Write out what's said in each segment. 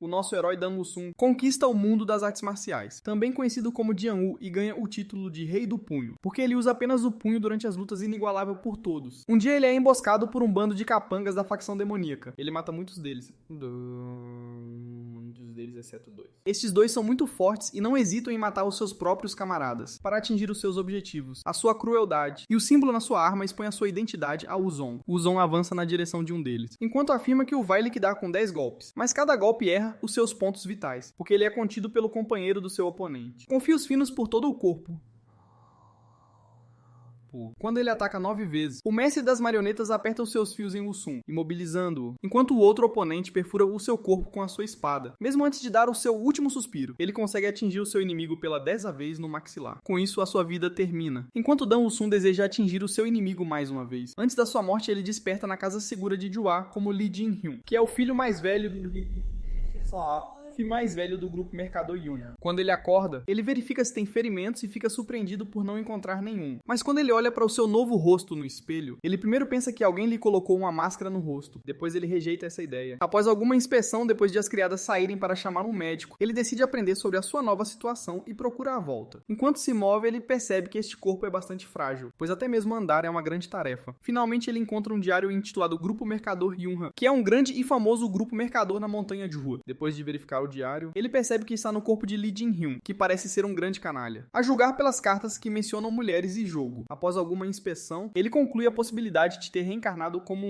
o nosso herói Dan Woo-sun conquista o mundo das artes marciais, também conhecido como Jian-woo, e ganha o título de Rei do Punho, porque ele usa apenas o punho durante as lutas inigualável por todos. Um dia ele é emboscado por um bando de capangas da facção demoníaca. Ele mata muitos deles. Muitos deles, exceto 2. Estes 2 são muito fortes e não hesitam em matar os seus próprios camaradas, para atingir os seus objetivos, a sua crueldade. E o símbolo na sua arma expõe a sua identidade a Uzon. Uzon avança na direção de um deles, enquanto afirma que o vai liquidar com 10 golpes, mas cada golpe erra os seus pontos vitais, porque ele é contido pelo companheiro do seu oponente. Com fios finos por todo o corpo, quando ele ataca 9 vezes, o mestre das marionetas aperta os seus fios em Woo-sun, imobilizando-o, enquanto o outro oponente perfura o seu corpo com a sua espada. Mesmo antes de dar o seu último suspiro, ele consegue atingir o seu inimigo pela 10ª vez no maxilar. Com isso, a sua vida termina. Enquanto Dan Woo-sun deseja atingir o seu inimigo mais uma vez. Antes da sua morte, ele desperta na casa segura de Jua como Lee Jin-hyun, que é o filho mais velho do grupo Mercador Union. Quando ele acorda, ele verifica se tem ferimentos e fica surpreendido por não encontrar nenhum. Mas quando ele olha para o seu novo rosto no espelho, ele primeiro pensa que alguém lhe colocou uma máscara no rosto. Depois ele rejeita essa ideia. Após alguma inspeção, depois de as criadas saírem para chamar um médico, ele decide aprender sobre a sua nova situação e procura a volta. Enquanto se move, ele percebe que este corpo é bastante frágil, pois até mesmo andar é uma grande tarefa. Finalmente ele encontra um diário intitulado Grupo Mercador Yunhan, que é um grande e famoso grupo mercador na montanha de Rua. Depois de verificar o diário, ele percebe que está no corpo de Lee Jin-hyun, que parece ser um grande canalha, a julgar pelas cartas que mencionam mulheres e jogo. Após alguma inspeção, ele conclui a possibilidade de ter reencarnado como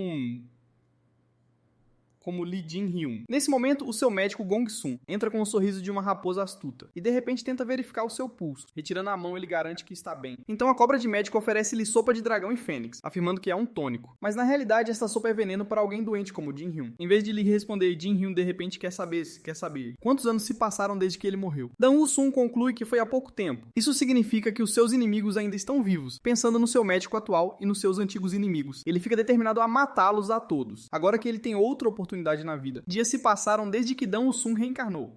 Lee Jin-hyun. Nesse momento, o seu médico Gong-sun entra com o sorriso de uma raposa astuta e de repente tenta verificar o seu pulso. Retirando a mão, ele garante que está bem. Então a cobra de médico oferece-lhe sopa de dragão e fênix, afirmando que é um tônico. Mas na realidade, esta sopa é veneno para alguém doente como Jin-hyun. Em vez de lhe responder, Jin-hyun de repente quer saber quantos anos se passaram desde que ele morreu. Dan Woo-sun conclui que foi há pouco tempo. Isso significa que os seus inimigos ainda estão vivos, pensando no seu médico atual e nos seus antigos inimigos. Ele fica determinado a matá-los a todos, agora que ele tem outra oportunidade na vida. Dias se passaram desde que Dan Woo-sun reencarnou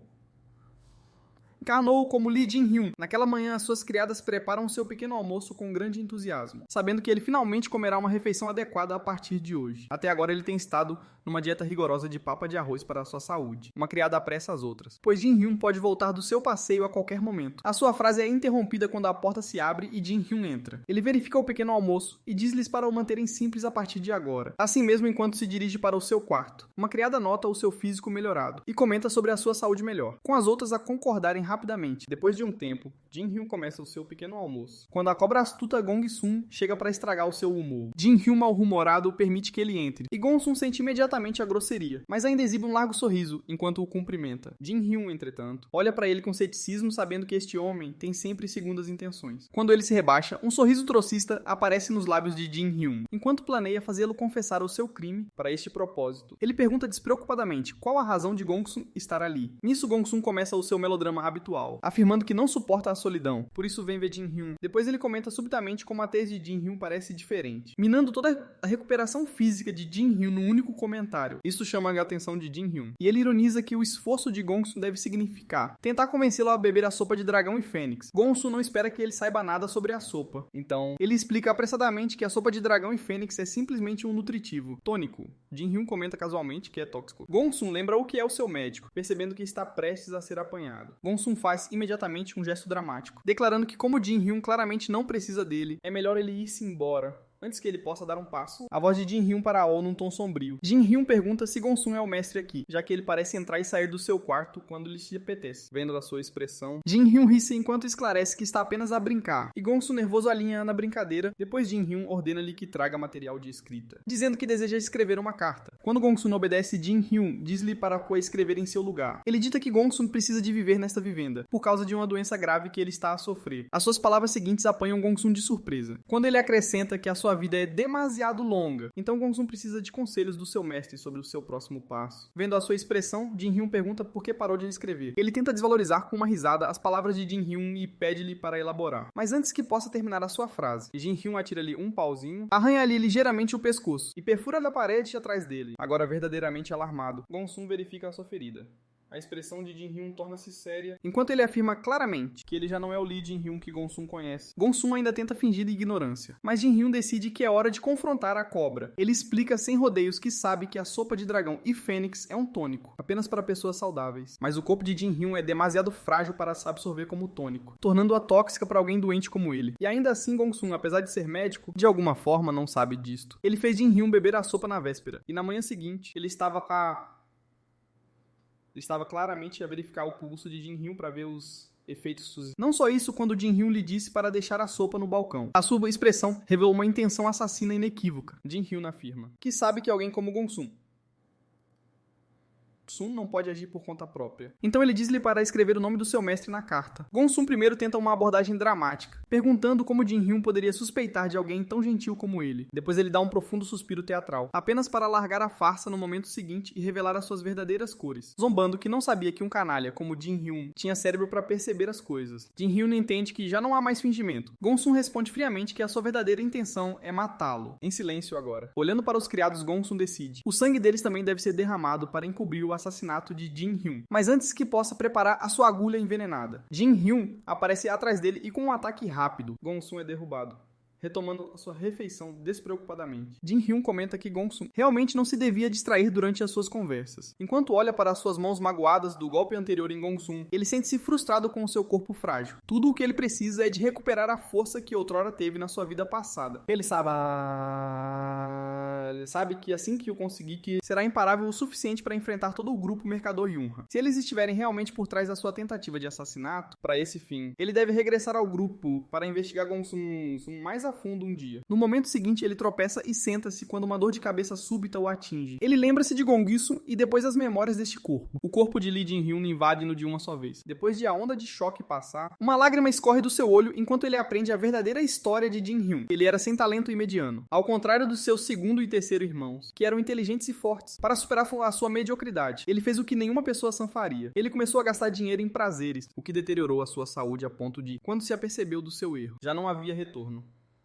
como Lee Jin-hyun. Naquela manhã, as suas criadas preparam seu pequeno almoço com grande entusiasmo, sabendo que ele finalmente comerá uma refeição adequada a partir de hoje. Até agora ele tem estado numa dieta rigorosa de papa de arroz para a sua saúde. Uma criada apressa as outras, pois Jin-hyun pode voltar do seu passeio a qualquer momento. A sua frase é interrompida quando a porta se abre e Jin-hyun entra. Ele verifica o pequeno almoço e diz-lhes para o manterem simples a partir de agora. Assim mesmo, enquanto se dirige para o seu quarto, uma criada nota o seu físico melhorado e comenta sobre a sua saúde melhor, com as outras a concordarem rapidamente. Depois de um tempo, Jin-hyun começa o seu pequeno almoço, quando a cobra astuta Gong-sun chega para estragar o seu humor. Jin-hyun, mal-humorado, permite que ele entre, e Gong-sun sente imediatamente a grosseria, mas ainda exibe um largo sorriso enquanto o cumprimenta. Jin-hyun, entretanto, olha para ele com ceticismo, sabendo que este homem tem sempre segundas intenções. Quando ele se rebaixa, um sorriso trocista aparece nos lábios de Jin-hyun, enquanto planeia fazê-lo confessar o seu crime para este propósito. Ele pergunta despreocupadamente qual a razão de Gong-sun estar ali. Nisso, Gong-sun começa o seu melodrama habitual, afirmando que não suporta a solidão, por isso vem ver Jin-hyun. Depois ele comenta subitamente como a tez de Jin-hyun parece diferente, minando toda a recuperação física de Jin-hyun num único comentário. Isso chama a atenção de Jin-hyun, e ele ironiza que o esforço de Gong-sun deve significar tentar convencê-lo a beber a sopa de dragão e fênix. Gong-sun não espera que ele saiba nada sobre a sopa, então ele explica apressadamente que a sopa de dragão e fênix é simplesmente um nutritivo tônico. Jin-hyun comenta casualmente que é tóxico. Gong-sun lembra o que é o seu médico, percebendo que está prestes a ser apanhado. Gong-sun faz imediatamente um gesto dramático, declarando que como Jin-hyun claramente não precisa dele, é melhor ele ir-se embora antes que ele possa dar um passo. A voz de Jin-hyun para All num tom sombrio. Jin-hyun pergunta se Gong-sun é o mestre aqui, já que ele parece entrar e sair do seu quarto quando lhe se apetece. Vendo a sua expressão, Jin-hyun ri-se enquanto esclarece que está apenas a brincar, e Gong-sun nervoso alinha na brincadeira. Depois Jin-hyun ordena-lhe que traga material de escrita, dizendo que deseja escrever uma carta. Quando Gong-sun obedece, Jin-hyun diz-lhe para a escrever em seu lugar. Ele dita que Gong-sun precisa de viver nesta vivenda, por causa de uma doença grave que ele está a sofrer. As suas palavras seguintes apanham Gong-sun de surpresa, quando ele acrescenta que a sua vida é demasiado longa, então Gong-sun precisa de conselhos do seu mestre sobre o seu próximo passo. Vendo a sua expressão, Jin-hyun pergunta por que parou de escrever. Ele tenta desvalorizar com uma risada as palavras de Jin-hyun e pede-lhe para elaborar. Mas antes que possa terminar a sua frase, Jin-hyun atira-lhe um pauzinho, arranha-lhe ligeiramente o pescoço e perfura a parede atrás dele. Agora verdadeiramente alarmado, Gong-sun verifica a sua ferida. a expressão de Jin-hyun torna-se séria, enquanto ele afirma claramente que ele já não é o Lee Jin-hyun que Gon-sun conhece. Gon-sun ainda tenta fingir ignorância, mas Jin-hyun decide que é hora de confrontar a cobra. Ele explica sem rodeios que sabe que a sopa de dragão e fênix é um tônico, apenas para pessoas saudáveis, mas o corpo de Jin-hyun é demasiado frágil para se absorver como tônico, tornando-a tóxica para alguém doente como ele. E ainda assim Gon-sun, apesar de ser médico, de alguma forma não sabe disto. Ele fez Jin-hyun beber a sopa na véspera, e na manhã seguinte ele estava claramente a verificar o pulso de Jin-hyun para ver os efeitos. Não só isso, quando Jin-hyun lhe disse para deixar a sopa no balcão. A sua expressão revelou uma intenção assassina inequívoca. Jin-hyun afirma que sabe que alguém como Gon-sun não pode agir por conta própria. Então ele diz-lhe para escrever o nome do seu mestre na carta. Gon-sun primeiro tenta uma abordagem dramática, perguntando como Jin-hyun poderia suspeitar de alguém tão gentil como ele. Depois ele dá um profundo suspiro teatral, apenas para largar a farsa no momento seguinte e revelar as suas verdadeiras cores, zombando que não sabia que um canalha como Jin-hyun tinha cérebro para perceber as coisas. Jin-hyun entende que já não há mais fingimento. Gon-sun responde friamente que a sua verdadeira intenção é matá-lo. Em silêncio agora. Olhando para os criados, Gon-sun decide. O sangue deles também deve ser derramado para encobrir o assassinato de Jin-hyun, mas antes que possa preparar a sua agulha envenenada. Jin-hyun aparece atrás dele e com um ataque rápido, Gon-sun é derrubado, retomando a sua refeição despreocupadamente. Jin-hyun comenta que Gon-sun realmente não se devia distrair durante as suas conversas. Enquanto olha para as suas mãos magoadas do golpe anterior em Gon-sun, ele sente-se frustrado com o seu corpo frágil. Tudo o que ele precisa é de recuperar a força que outrora teve na sua vida passada. Ele sabe que assim que o conseguir, que será imparável o suficiente para enfrentar todo o grupo Mercador Yunha. Se eles estiverem realmente por trás da sua tentativa de assassinato, para esse fim, ele deve regressar ao grupo para investigar Gon-sun mais a fundo um dia. No momento seguinte, ele tropeça e senta-se quando uma dor de cabeça súbita o atinge. Ele lembra-se de Gong-sun e depois das memórias deste corpo. O corpo de Lee Jin-hyun invade-no de uma só vez. Depois de a onda de choque passar, uma lágrima escorre do seu olho enquanto ele aprende a verdadeira história de Jin-hyun. Ele era sem talento e mediano, ao contrário dos seus segundo e terceiro irmãos, que eram inteligentes e fortes. Para superar a sua mediocridade, ele fez o que nenhuma pessoa sã faria. Ele começou a gastar dinheiro em prazeres, o que deteriorou a sua saúde a ponto de, quando se apercebeu do seu erro, já não havia retorno.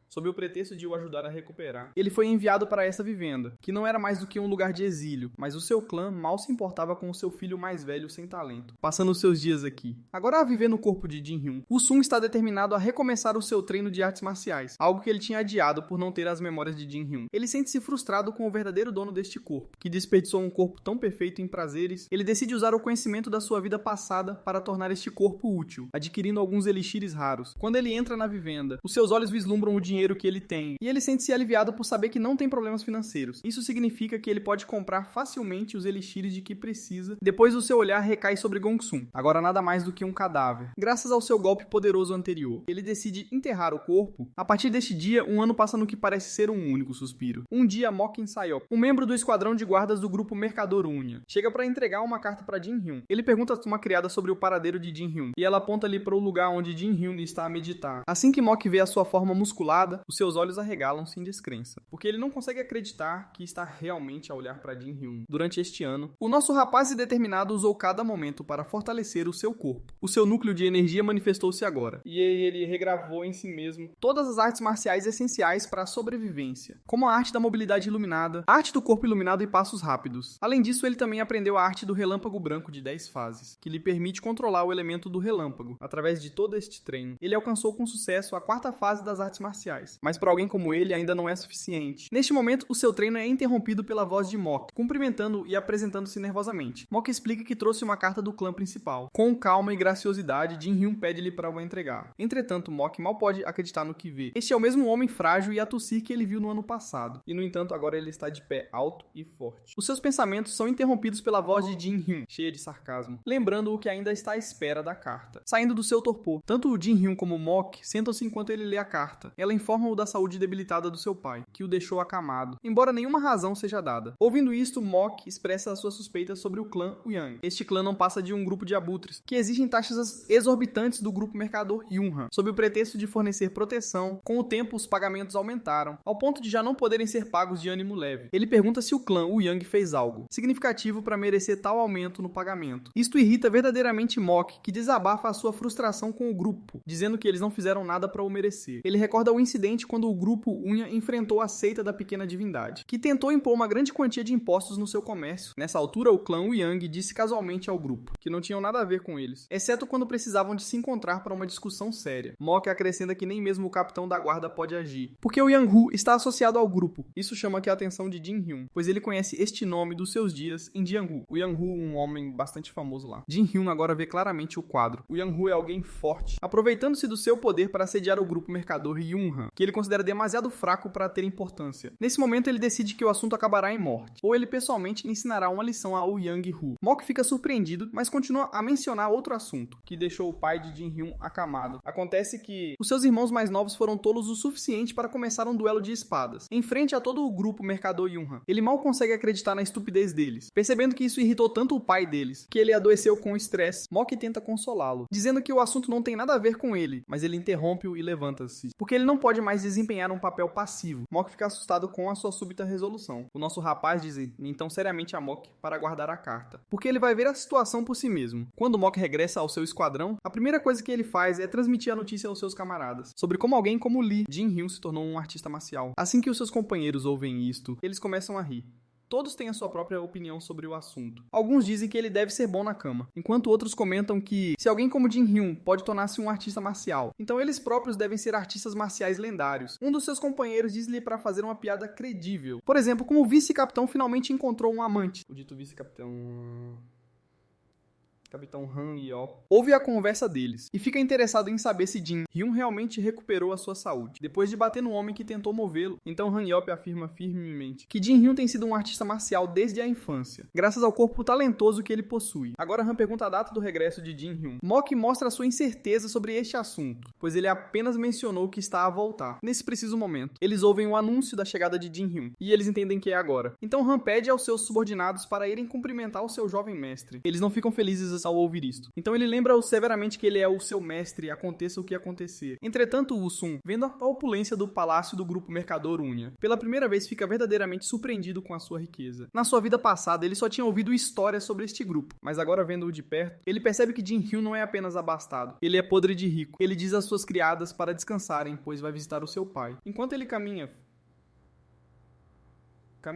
Sob o pretexto de o ajudar a recuperar, ele foi enviado para essa vivenda, que não era mais do que um lugar de exílio, mas o seu clã mal se importava com o seu filho mais velho sem talento, passando os seus dias aqui. Agora a viver no corpo de Jin-hyun, o Sun está determinado a recomeçar o seu treino de artes marciais, algo que ele tinha adiado por não ter as memórias de Jin-hyun. Ele sente-se frustrado com o verdadeiro dono deste corpo, que desperdiçou um corpo tão perfeito em prazeres. Ele decide usar o conhecimento da sua vida passada para tornar este corpo útil, adquirindo alguns elixires raros. Quando ele entra na vivenda, os seus olhos vislumbram o dinheiro que ele tem, e ele sente-se aliviado por saber que não tem problemas financeiros. Isso significa que ele pode comprar facilmente os elixires de que precisa. Depois o seu olhar recai sobre Gon-sun, agora nada mais do que um cadáver. Graças ao seu golpe poderoso anterior, ele decide enterrar o corpo. A partir deste dia, um ano passa no que parece ser um único suspiro. Um dia, Mokin Sayop, um membro do esquadrão de guardas do grupo Mercador Unha, chega para entregar uma carta para Jin-hyun. Ele pergunta a uma criada sobre o paradeiro de Jin-hyun, e ela aponta-lhe para o lugar onde Jin-hyun está a meditar. Assim que Mok vê a sua forma musculada, os seus olhos arregalam-se em descrença, porque ele não consegue acreditar que está realmente a olhar para Jin-hyun. Durante este ano, o nosso rapaz determinado usou cada momento para fortalecer o seu corpo. O seu núcleo de energia manifestou-se agora, e ele regravou em si mesmo todas as artes marciais essenciais para a sobrevivência, como a arte da mobilidade iluminada, a arte do corpo iluminado e passos rápidos. Além disso, ele também aprendeu a arte do relâmpago branco de 10 fases, que lhe permite controlar o elemento do relâmpago. Através de todo este treino, ele alcançou com sucesso a 4ª fase das artes marciais, mas para alguém como ele ainda não é suficiente. Neste momento, o seu treino é interrompido pela voz de Mok, cumprimentando e apresentando-se nervosamente. Mok explica que trouxe uma carta do clã principal. Com calma e graciosidade, Jin-hyun pede-lhe para o entregar. Entretanto, Mok mal pode acreditar no que vê. Este é o mesmo homem frágil e atossir que ele viu no ano passado, e no entanto agora ele está de pé alto e forte. Os seus pensamentos são interrompidos pela voz de Jin-hyun, cheia de sarcasmo, lembrando-o que ainda está à espera da carta. Saindo do seu torpor, tanto o Jin-hyun como Mok sentam-se enquanto ele lê a carta. Ela informa-o da saúde debilitada do seu pai, que o deixou acamado, embora nenhuma razão seja dada. Ouvindo isto, Mok expressa as suas suspeitas sobre o clã Uyang. Este clã não passa de um grupo de abutres, que exigem taxas exorbitantes do grupo Mercador Yunha, sob o pretexto de fornecer proteção. Com o tempo, os pagamentos aumentaram, ao ponto de já não poderem ser pagos de ânimo leve. Ele pergunta se o clã Uyang fez algo significativo para merecer tal aumento no pagamento. Isto irrita verdadeiramente Mok, que desabafa a sua frustração com o grupo, dizendo que eles não fizeram nada para o merecer. Ele recorda o incidente incidente quando o grupo Unha enfrentou a seita da pequena divindade, que tentou impor uma grande quantia de impostos no seu comércio. Nessa altura, o clã Yang disse casualmente ao grupo que não tinham nada a ver com eles, exceto quando precisavam de se encontrar para uma discussão séria. Mok acrescenta que nem mesmo o capitão da guarda pode agir, porque o Yang-Hu está associado ao grupo. Isso chama aqui a atenção de Jin-Hyun, pois ele conhece este nome dos seus dias em Jiang-Hu. O Yang-Hu, um homem bastante famoso lá. Jin-Hyun agora vê claramente o quadro. O Yang-Hu é alguém forte, aproveitando-se do seu poder para assediar o grupo mercador Yun-Han, que ele considera demasiado fraco para ter importância. Nesse momento, ele decide que o assunto acabará em morte, ou ele pessoalmente ensinará uma lição ao Yang-Hu. Mok fica surpreendido, mas continua a mencionar outro assunto, que deixou o pai de Jin-Hyun acamado. Acontece que os seus irmãos mais novos foram tolos o suficiente para começar um duelo de espadas, em frente a todo o grupo mercador Yun-Han. Ele mal consegue acreditar na estupidez deles, percebendo que isso irritou tanto o pai deles, que ele adoeceu com estresse. Mok tenta consolá-lo, dizendo que o assunto não tem nada a ver com ele, mas ele interrompe-o e levanta-se, porque ele não pode mais desempenhar um papel passivo. Mok fica assustado com a sua súbita resolução. O nosso rapaz diz então seriamente a Mok para guardar a carta, porque ele vai ver a situação por si mesmo. Quando Mok regressa ao seu esquadrão, a primeira coisa que ele faz é transmitir a notícia aos seus camaradas, sobre como alguém como Lee Jin-Hyun se tornou um artista marcial. Assim que os seus companheiros ouvem isto, eles começam a rir. Todos têm a sua própria opinião sobre o assunto. Alguns dizem que ele deve ser bom na cama, enquanto outros comentam que se alguém como Jin-Hyun pode tornar-se um artista marcial, então eles próprios devem ser artistas marciais lendários. Um dos seus companheiros diz-lhe para fazer uma piada credível. Por exemplo, como o vice-capitão finalmente encontrou um amante. O dito vice-capitão... Capitão Han Yeop ouve a conversa deles e fica interessado em saber se Jin-Hyun realmente recuperou a sua saúde, depois de bater no homem que tentou movê-lo. Então Han Yeop afirma firmemente que Jin-Hyun tem sido um artista marcial desde a infância, graças ao corpo talentoso que ele possui. Agora Han pergunta a data do regresso de Jin-Hyun. Mok mostra sua incerteza sobre este assunto, pois ele apenas mencionou que está a voltar. Nesse preciso momento, eles ouvem o anúncio da chegada de Jin-Hyun, e eles entendem que é agora. Então Han pede aos seus subordinados para irem cumprimentar o seu jovem mestre. Eles não ficam felizes ao ouvir isto. Então ele lembra-o severamente que ele é o seu mestre, aconteça o que acontecer. Entretanto, Woo-Sun, vendo a opulência do palácio do grupo mercador Unha, pela primeira vez fica verdadeiramente surpreendido com a sua riqueza. Na sua vida passada, ele só tinha ouvido histórias sobre este grupo, mas agora vendo-o de perto, ele percebe que Jin-Hyun não é apenas abastado, ele é podre de rico. Ele diz às suas criadas para descansarem, pois vai visitar o seu pai. Enquanto ele caminha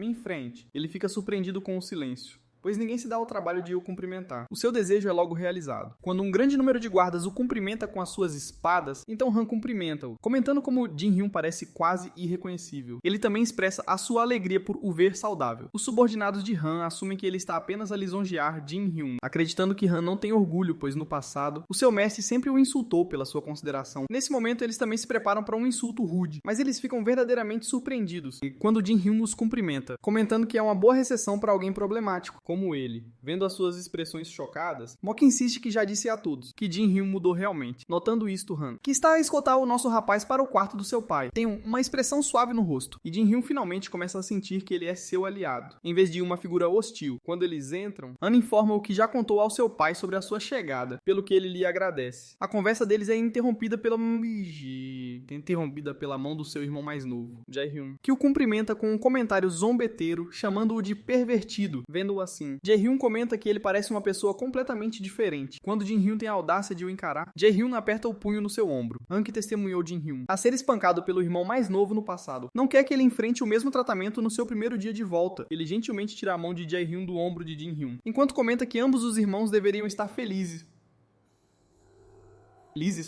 em frente, ele fica surpreendido com o silêncio, pois ninguém se dá ao trabalho de o cumprimentar. O seu desejo é logo realizado. Quando um grande número de guardas o cumprimenta com as suas espadas, então Han cumprimenta-o, comentando como Jin-Hyun parece quase irreconhecível. Ele também expressa a sua alegria por o ver saudável. Os subordinados de Han assumem que ele está apenas a lisonjear Jin-Hyun, acreditando que Han não tem orgulho, pois no passado, o seu mestre sempre o insultou pela sua consideração. Nesse momento, eles também se preparam para um insulto rude, mas eles ficam verdadeiramente surpreendidos quando Jin-Hyun os cumprimenta, comentando que é uma boa recepção para alguém problemático, como ele. Vendo as suas expressões chocadas, Mok insiste que já disse a todos que Jin-Hyun mudou realmente. Notando isto, Han, que está a escoltar o nosso rapaz para o quarto do seu pai, tem uma expressão suave no rosto, e Jin-Hyun finalmente começa a sentir que ele é seu aliado, em vez de uma figura hostil. Quando eles entram, Han informa o que já contou ao seu pai sobre a sua chegada, pelo que ele lhe agradece. A conversa deles é interrompida pela mão do seu irmão mais novo, Jae-hyun, que o cumprimenta com um comentário zombeteiro, chamando-o de pervertido. Vendo-o assim, Jae-hyun comenta que ele parece uma pessoa completamente diferente. Quando Jin-Hyun tem a audácia de o encarar, Jae-hyun aperta o punho no seu ombro. Han, que testemunhou Jin-Hyun a ser espancado pelo irmão mais novo no passado, não quer que ele enfrente o mesmo tratamento no seu primeiro dia de volta. Ele gentilmente tira a mão de Jae-hyun do ombro de Jin-Hyun, enquanto comenta que ambos os irmãos deveriam estar felizes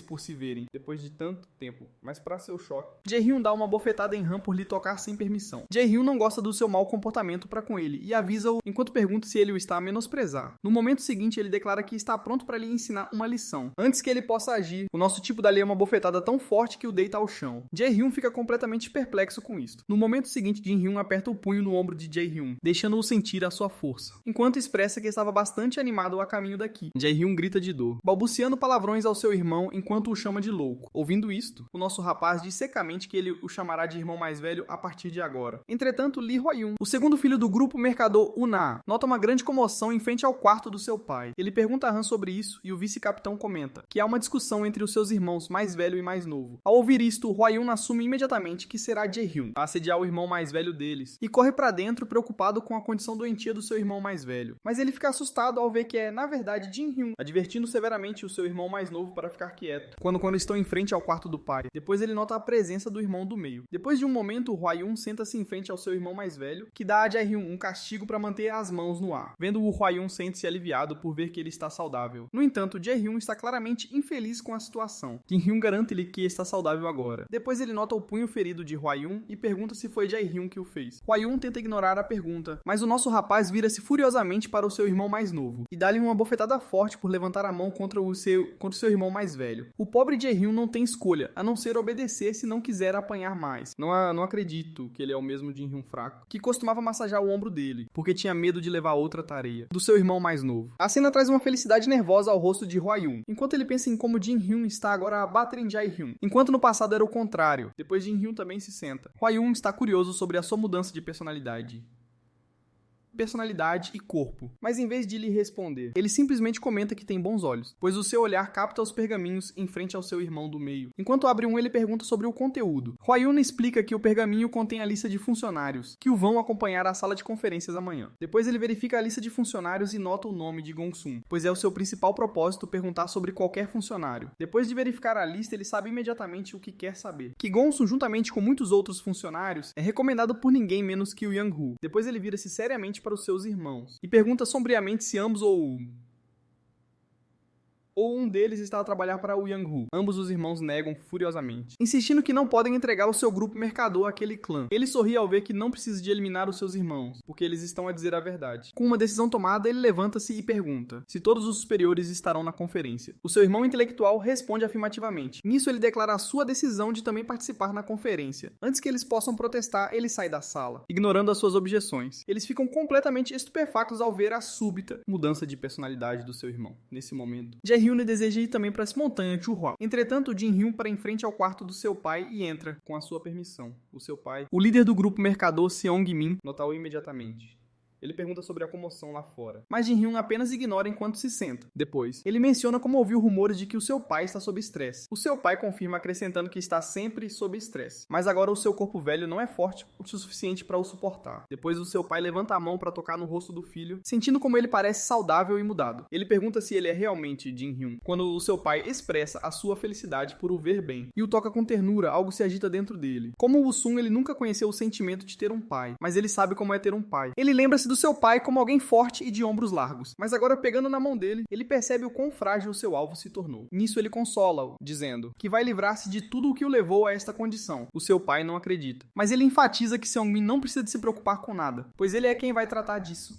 por se verem, depois de tanto tempo, mas para seu choque, Jae-hyun dá uma bofetada em Han por lhe tocar sem permissão. Jae-hyun não gosta do seu mau comportamento para com ele e avisa-o enquanto pergunta se ele o está a menosprezar. No momento seguinte, ele declara que está pronto para lhe ensinar uma lição. Antes que ele possa agir, o nosso tipo dá-lhe uma bofetada tão forte que o deita ao chão. Jae-hyun fica completamente perplexo com isto. No momento seguinte, Jin-Hyun aperta o punho no ombro de Jae-hyun, deixando-o sentir a sua força, enquanto expressa que estava bastante animado a caminho daqui. Jae-hyun grita de dor, balbuciando palavrões ao seu irmão enquanto o chama de louco. Ouvindo isto, o nosso rapaz diz secamente que ele o chamará de irmão mais velho a partir de agora. Entretanto, Lee Hwa-yun, o segundo filho do grupo mercador Una, nota uma grande comoção em frente ao quarto do seu pai. Ele pergunta a Han sobre isso e o vice-capitão comenta que há uma discussão entre os seus irmãos mais velho e mais novo. Ao ouvir isto, Hwa-yun assume imediatamente que será Jae-hyun a assediar o irmão mais velho deles e corre para dentro preocupado com a condição doentia do seu irmão mais velho. Mas ele fica assustado ao ver que é, na verdade, Jin-Hyun, advertindo severamente o seu irmão mais novo para ficar ficar quieto quando estão em frente ao quarto do pai. Depois ele nota a presença do irmão do meio. Depois de um momento, Hwa-Yoon senta-se em frente ao seu irmão mais velho, que dá a Jae-hyun um castigo para manter as mãos no ar. Vendo o Hwa-Yoon, sente-se aliviado por ver que ele está saudável. No entanto, Jae-hyun está claramente infeliz com a situação. Jin-hyun garante-lhe que está saudável agora. Depois ele nota o punho ferido de Hwa-Yoon e pergunta se foi Jae-hyun que o fez. Hwa-Yoon tenta ignorar a pergunta, mas o nosso rapaz vira-se furiosamente para o seu irmão mais novo e dá-lhe uma bofetada forte por levantar a mão contra o seu irmão mais velho. O pobre Jae-hyun não tem escolha, a não ser obedecer se não quiser apanhar mais. Não acredito que ele é o mesmo Jin-hyun fraco, que costumava massagear o ombro dele, porque tinha medo de levar outra tarefa, do seu irmão mais novo. A cena traz uma felicidade nervosa ao rosto de Hwa-Yoon, enquanto ele pensa em como Jin-hyun está agora a bater em Jae-hyun, enquanto no passado era o contrário. Depois Jin-hyun também se senta. Hwa-Yoon está curioso sobre a sua mudança de personalidade e corpo, mas em vez de lhe responder, ele simplesmente comenta que tem bons olhos, pois o seu olhar capta os pergaminhos em frente ao seu irmão do meio. Enquanto abre um, ele pergunta sobre o conteúdo. Hwa-Yoon explica que o pergaminho contém a lista de funcionários que o vão acompanhar à sala de conferências amanhã. Depois ele verifica a lista de funcionários e nota o nome de Gong-sun, pois é o seu principal propósito perguntar sobre qualquer funcionário. Depois de verificar a lista, ele sabe imediatamente o que quer saber. Que Gong-sun, juntamente com muitos outros funcionários, é recomendado por ninguém menos que o Yang-Hu. Depois ele vira-se seriamente para os seus irmãos e pergunta sombriamente se ambos ou um deles está a trabalhar para o Yang-Hu. Ambos os irmãos negam furiosamente, insistindo que não podem entregar o seu grupo mercador àquele clã. Ele sorri ao ver que não precisa de eliminar os seus irmãos, porque eles estão a dizer a verdade. Com uma decisão tomada, ele levanta-se e pergunta se todos os superiores estarão na conferência. O seu irmão intelectual responde afirmativamente. Nisso, ele declara a sua decisão de também participar na conferência. Antes que eles possam protestar, ele sai da sala, ignorando as suas objeções. Eles ficam completamente estupefactos ao ver a súbita mudança de personalidade do seu irmão. Nesse momento, Jae-hyun deseja ir também para essa montanha Chuhua. Entretanto, Jin-hyun para em frente ao quarto do seu pai e entra com a sua permissão. O seu pai, o líder do grupo mercador Seong-min, nota-o imediatamente. Ele pergunta sobre a comoção lá fora, mas Jin-hyun apenas ignora enquanto se senta. Depois, ele menciona como ouviu rumores de que o seu pai está sob estresse. O seu pai confirma acrescentando que está sempre sob estresse, mas agora o seu corpo velho não é forte o suficiente para o suportar. Depois, o seu pai levanta a mão para tocar no rosto do filho, sentindo como ele parece saudável e mudado. Ele pergunta se ele é realmente Jin-hyun, quando o seu pai expressa a sua felicidade por o ver bem, e o toca com ternura, algo se agita dentro dele. Como o Woo-sun, ele nunca conheceu o sentimento de ter um pai, mas ele sabe como é ter um pai. Ele lembra-se do seu pai como alguém forte e de ombros largos, mas agora pegando na mão dele, ele percebe o quão frágil o seu alvo se tornou. Nisso ele consola-o, dizendo que vai livrar-se de tudo o que o levou a esta condição. O seu pai não acredita, mas ele enfatiza que Seong-min não precisa de se preocupar com nada, pois ele é quem vai tratar disso.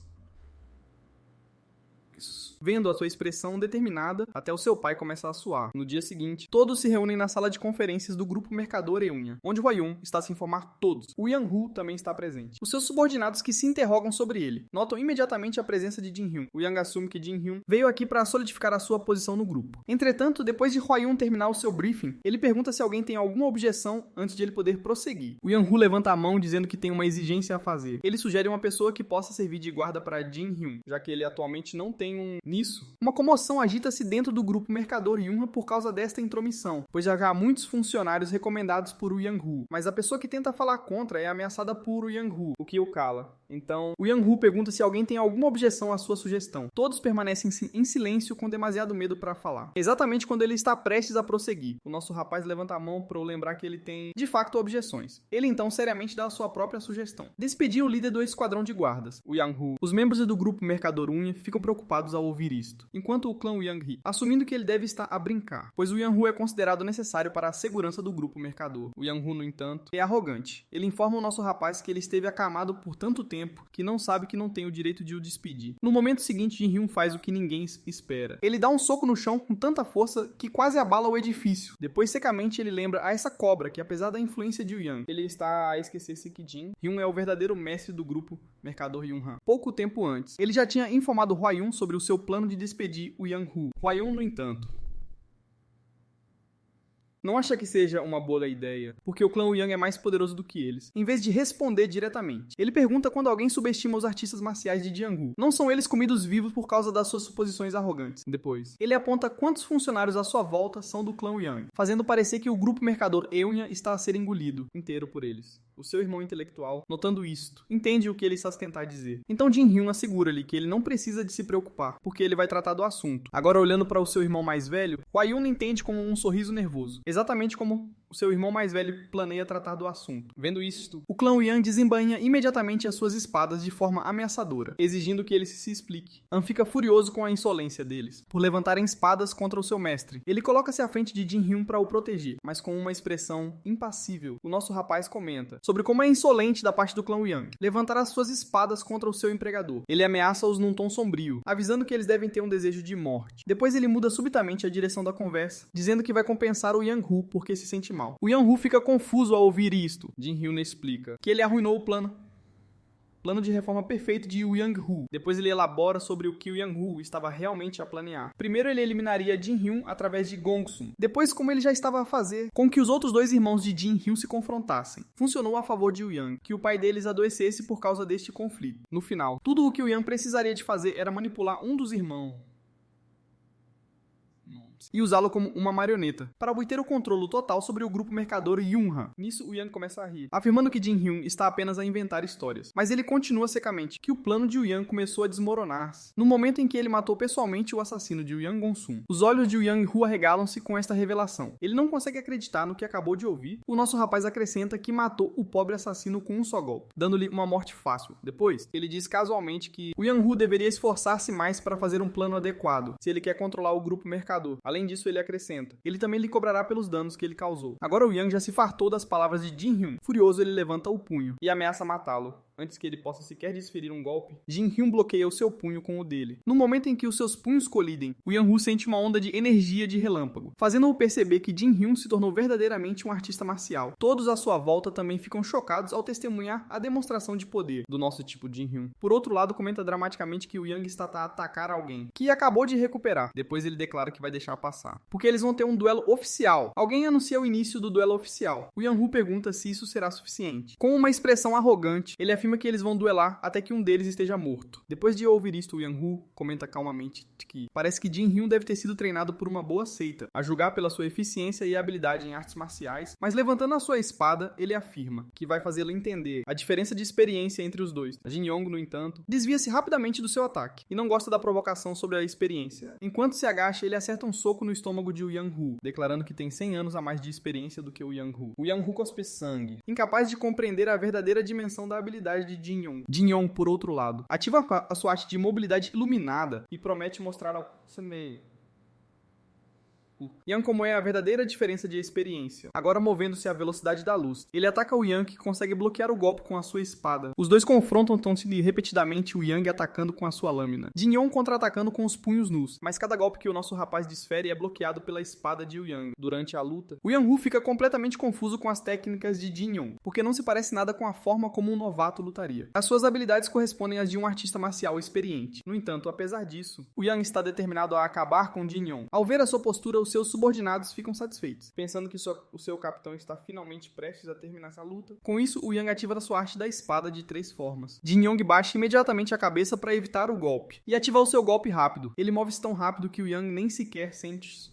Vendo a sua expressão determinada, até o seu pai começa a suar. No dia seguinte, todos se reúnem na sala de conferências do grupo mercador Eunha, onde Hwa-Yoon está a se informar todos. O Yang-Hu também está presente. Os seus subordinados que se interrogam sobre ele notam imediatamente a presença de Jin-hyun. O Yang assume que Jin-hyun veio aqui para solidificar a sua posição no grupo. Entretanto, depois de Hwa-Yoon terminar o seu briefing, ele pergunta se alguém tem alguma objeção antes de ele poder prosseguir. O Yang-Hu levanta a mão dizendo que tem uma exigência a fazer. Ele sugere uma pessoa que possa servir de guarda para Jin-hyun, já que ele atualmente não tem Nisso, uma comoção agita-se dentro do grupo mercador Yunha por causa desta intromissão, pois já há muitos funcionários recomendados por o Yang-Hu, mas a pessoa que tenta falar contra é ameaçada por o Yang-Hu, o que o cala. Então, o Yang-Hu pergunta se alguém tem alguma objeção à sua sugestão. Todos permanecem em silêncio com demasiado medo para falar. Exatamente quando ele está prestes a prosseguir, o nosso rapaz levanta a mão para o lembrar que ele tem, de facto, objeções. Ele então seriamente dá a sua própria sugestão. Despedir o líder do esquadrão de guardas, o Yang-Hu. Os membros do grupo mercador Yunha ficam preocupados ao ouvir isto, enquanto o clã Yang-Hee, assumindo que ele deve estar a brincar, pois o Yang-Hu é considerado necessário para a segurança do grupo mercador. O Yang-Hu, no entanto, é arrogante. Ele informa o nosso rapaz que ele esteve acamado por tanto tempo que não sabe que não tem o direito de o despedir. No momento seguinte, Jin-hyun faz o que ninguém espera. Ele dá um soco no chão com tanta força que quase abala o edifício. Depois, secamente, ele lembra a essa cobra que, apesar da influência de Yang, ele está a esquecer-se que Jin-hyun é o verdadeiro mestre do grupo mercador Yunha. Pouco tempo antes, ele já tinha informado Hwa-Yoon sobre o seu plano de despedir o Yang-Hu. Hwa-Yoon, no entanto, não acha que seja uma boa ideia, porque o clã Yang é mais poderoso do que eles. Em vez de responder diretamente, ele pergunta quando alguém subestima os artistas marciais de Jiang-Hu. Não são eles comidos vivos por causa das suas suposições arrogantes. Depois, ele aponta quantos funcionários à sua volta são do clã Yang, fazendo parecer que o grupo mercador Eunha está a ser engolido inteiro por eles. O seu irmão intelectual, notando isto, entende o que ele está a tentar dizer. Então Jin-hyun assegura-lhe que ele não precisa de se preocupar, porque ele vai tratar do assunto. Agora, olhando para o seu irmão mais velho, Hwa-yoon entende como um sorriso nervoso, exatamente como o seu irmão mais velho planeia tratar do assunto. Vendo isto, o clã Yang desembainha imediatamente as suas espadas de forma ameaçadora, exigindo que ele se explique. An fica furioso com a insolência deles, por levantarem espadas contra o seu mestre. Ele coloca-se à frente de Jin-hyun para o proteger, mas com uma expressão impassível. O nosso rapaz comenta sobre como é insolente da parte do clã Yang levantar as suas espadas contra o seu empregador. Ele ameaça-os num tom sombrio, avisando que eles devem ter um desejo de morte. Depois ele muda subitamente a direção da conversa, dizendo que vai compensar o Yang-hu porque se sente mal. O Yang-hu fica confuso ao ouvir isto. Jin-hyun explica que ele arruinou o plano de reforma perfeito de Yang-hu. Depois ele elabora sobre o que o Yang-hu estava realmente a planear. Primeiro ele eliminaria Jin-hyun através de Gongsun. Depois, como ele já estava a fazer com que os outros dois irmãos de Jin-hyun se confrontassem. Funcionou a favor de Yang, que o pai deles adoecesse por causa deste conflito. No final, tudo o que o Yang precisaria de fazer era manipular um dos irmãos e usá-lo como uma marioneta, para obter o controle total sobre o grupo mercador Yunhan. Nisso, o Yang começa a rir, afirmando que Jin-hyun está apenas a inventar histórias. Mas ele continua secamente que o plano de Yang começou a desmoronar-se no momento em que ele matou pessoalmente o assassino de Yang Gongsun. Os olhos de Yang-hu arregalam-se com esta revelação. Ele não consegue acreditar no que acabou de ouvir. O nosso rapaz acrescenta que matou o pobre assassino com um só golpe, dando-lhe uma morte fácil. Depois, ele diz casualmente que o Yang-hu deveria esforçar-se mais para fazer um plano adequado, se ele quer controlar o grupo mercador. Além disso, ele acrescenta: ele também lhe cobrará pelos danos que ele causou. Agora o Yang já se fartou das palavras de Jin-hyun. Furioso, ele levanta o punho e ameaça matá-lo. Antes que ele possa sequer desferir um golpe, Jin-hyun bloqueia o seu punho com o dele. No momento em que os seus punhos colidem, o Yang-hu sente uma onda de energia de relâmpago, fazendo-o perceber que Jin-hyun se tornou verdadeiramente um artista marcial. Todos à sua volta também ficam chocados ao testemunhar a demonstração de poder do nosso tipo Jin-hyun. Por outro lado, comenta dramaticamente que o Yang está a atacar alguém, que acabou de recuperar. Depois ele declara que vai deixar passar, porque eles vão ter um duelo oficial. Alguém anuncia o início do duelo oficial. O Yang-hu pergunta se isso será suficiente. Com uma expressão arrogante, ele afirma que eles vão duelar até que um deles esteja morto. Depois de ouvir isto, o Yang-hu comenta calmamente que parece que Jin-hyun deve ter sido treinado por uma boa seita, a julgar pela sua eficiência e habilidade em artes marciais, mas levantando a sua espada, ele afirma que vai fazê-lo entender a diferença de experiência entre os dois. Jin-yong, no entanto, desvia-se rapidamente do seu ataque e não gosta da provocação sobre a experiência. Enquanto se agacha, ele acerta um soco no estômago de Yang-hu, declarando que tem 100 anos a mais de experiência do que o Yang-hu. O Yang-hu cospe sangue, incapaz de compreender a verdadeira dimensão da habilidade de Jin-yong. Jin-yong, por outro lado, ativa a sua arte de mobilidade iluminada e promete mostrar ao Yang como é a verdadeira diferença de experiência, agora movendo-se à velocidade da luz. Ele ataca o Yang, que consegue bloquear o golpe com a sua espada. Os dois confrontam-se repetidamente, o Yang atacando com a sua lâmina, Jin-yong contra-atacando com os punhos nus, mas cada golpe que o nosso rapaz desfere é bloqueado pela espada de Yang. Durante a luta, o Yang-hu fica completamente confuso com as técnicas de Jin-yong, porque não se parece nada com a forma como um novato lutaria. As suas habilidades correspondem às de um artista marcial experiente. No entanto, apesar disso, o Yang está determinado a acabar com Jin-yong. Ao ver a sua postura, os seus subordinados ficam satisfeitos, pensando que o seu capitão está finalmente prestes a terminar essa luta. Com isso, o Yang ativa a sua arte da espada de 3 formas. Jin-yong baixa imediatamente a cabeça para evitar o golpe, e ativa o seu golpe rápido. Ele move-se tão rápido que o Yang nem sequer sente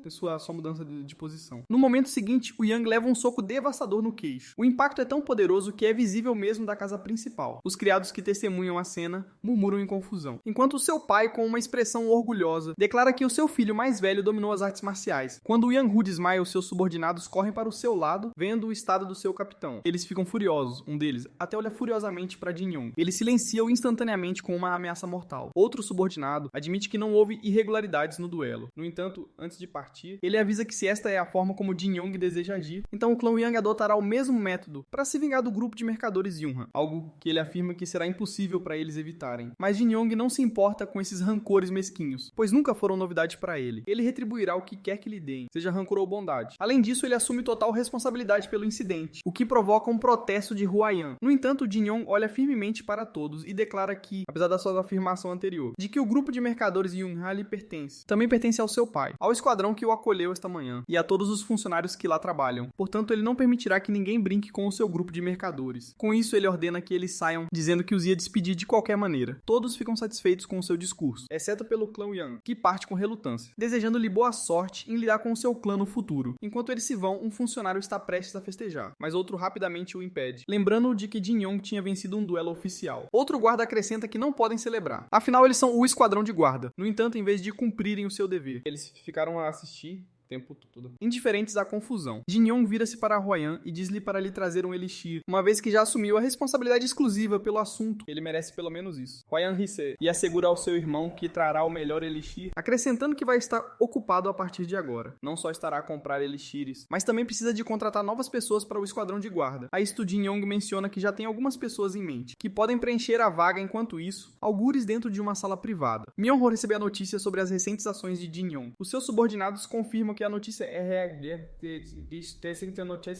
sua mudança de posição. No momento seguinte, o Yang leva um soco devastador no queixo. O impacto é tão poderoso que é visível mesmo da casa principal. Os criados que testemunham a cena murmuram em confusão. Enquanto o seu pai, com uma expressão orgulhosa, declara que o seu filho mais velho dominou as artes marciais. Quando o Yang-hu desmaia, os seus subordinados correm para o seu lado, vendo o estado do seu capitão. Eles ficam furiosos. Um deles até olha furiosamente para Jin-yong. Ele silencia-o instantaneamente com uma ameaça mortal. Outro subordinado admite que não houve irregularidades no duelo. No entanto, antes de partir, ele avisa que se esta é a forma como Jin-yong deseja agir, então o clã Yang adotará o mesmo método para se vingar do grupo de mercadores Yunhan, algo que ele afirma que será impossível para eles evitarem. Mas Jin-yong não se importa com esses rancores mesquinhos, pois nunca foram novidade para ele. Ele retribuirá o que quer que lhe deem, seja rancor ou bondade. Além disso, ele assume total responsabilidade pelo incidente, o que provoca um protesto de Hwa-yoon. No entanto, Jin-yong olha firmemente para todos e declara que, apesar da sua afirmação anterior, de que o grupo de mercadores Yunhan lhe pertence, também pertence ao seu pai, ao esquadrão que o acolheu esta manhã, e a todos os funcionários que lá trabalham. Portanto, ele não permitirá que ninguém brinque com o seu grupo de mercadores. Com isso, ele ordena que eles saiam, dizendo que os ia despedir de qualquer maneira. Todos ficam satisfeitos com o seu discurso, exceto pelo clã Yang, que parte com relutância, desejando-lhe boa sorte em lidar com o seu clã no futuro. Enquanto eles se vão, um funcionário está prestes a festejar, mas outro rapidamente o impede, lembrando-o de que Jin Yong tinha vencido um duelo oficial. Outro guarda acrescenta que não podem celebrar. Afinal, eles são o esquadrão de guarda. No entanto, em vez de cumprirem o seu dever, eles ficaram a assistir tempo todo. Indiferentes à confusão. Jin Yong vira-se para Hua-Yan e diz-lhe para lhe trazer um elixir, uma vez que já assumiu a responsabilidade exclusiva pelo assunto. Ele merece pelo menos isso. Hua-Yan ri-se e assegura ao seu irmão que trará o melhor elixir, acrescentando que vai estar ocupado a partir de agora. Não só estará a comprar elixires, mas também precisa de contratar novas pessoas para o esquadrão de guarda. A isto Jin Yong menciona que já tem algumas pessoas em mente, que podem preencher a vaga enquanto isso, algures dentro de uma sala privada. Myung-ho recebe a notícia sobre as recentes ações de Jin Yong. Os seus subordinados confirmam que a notícia é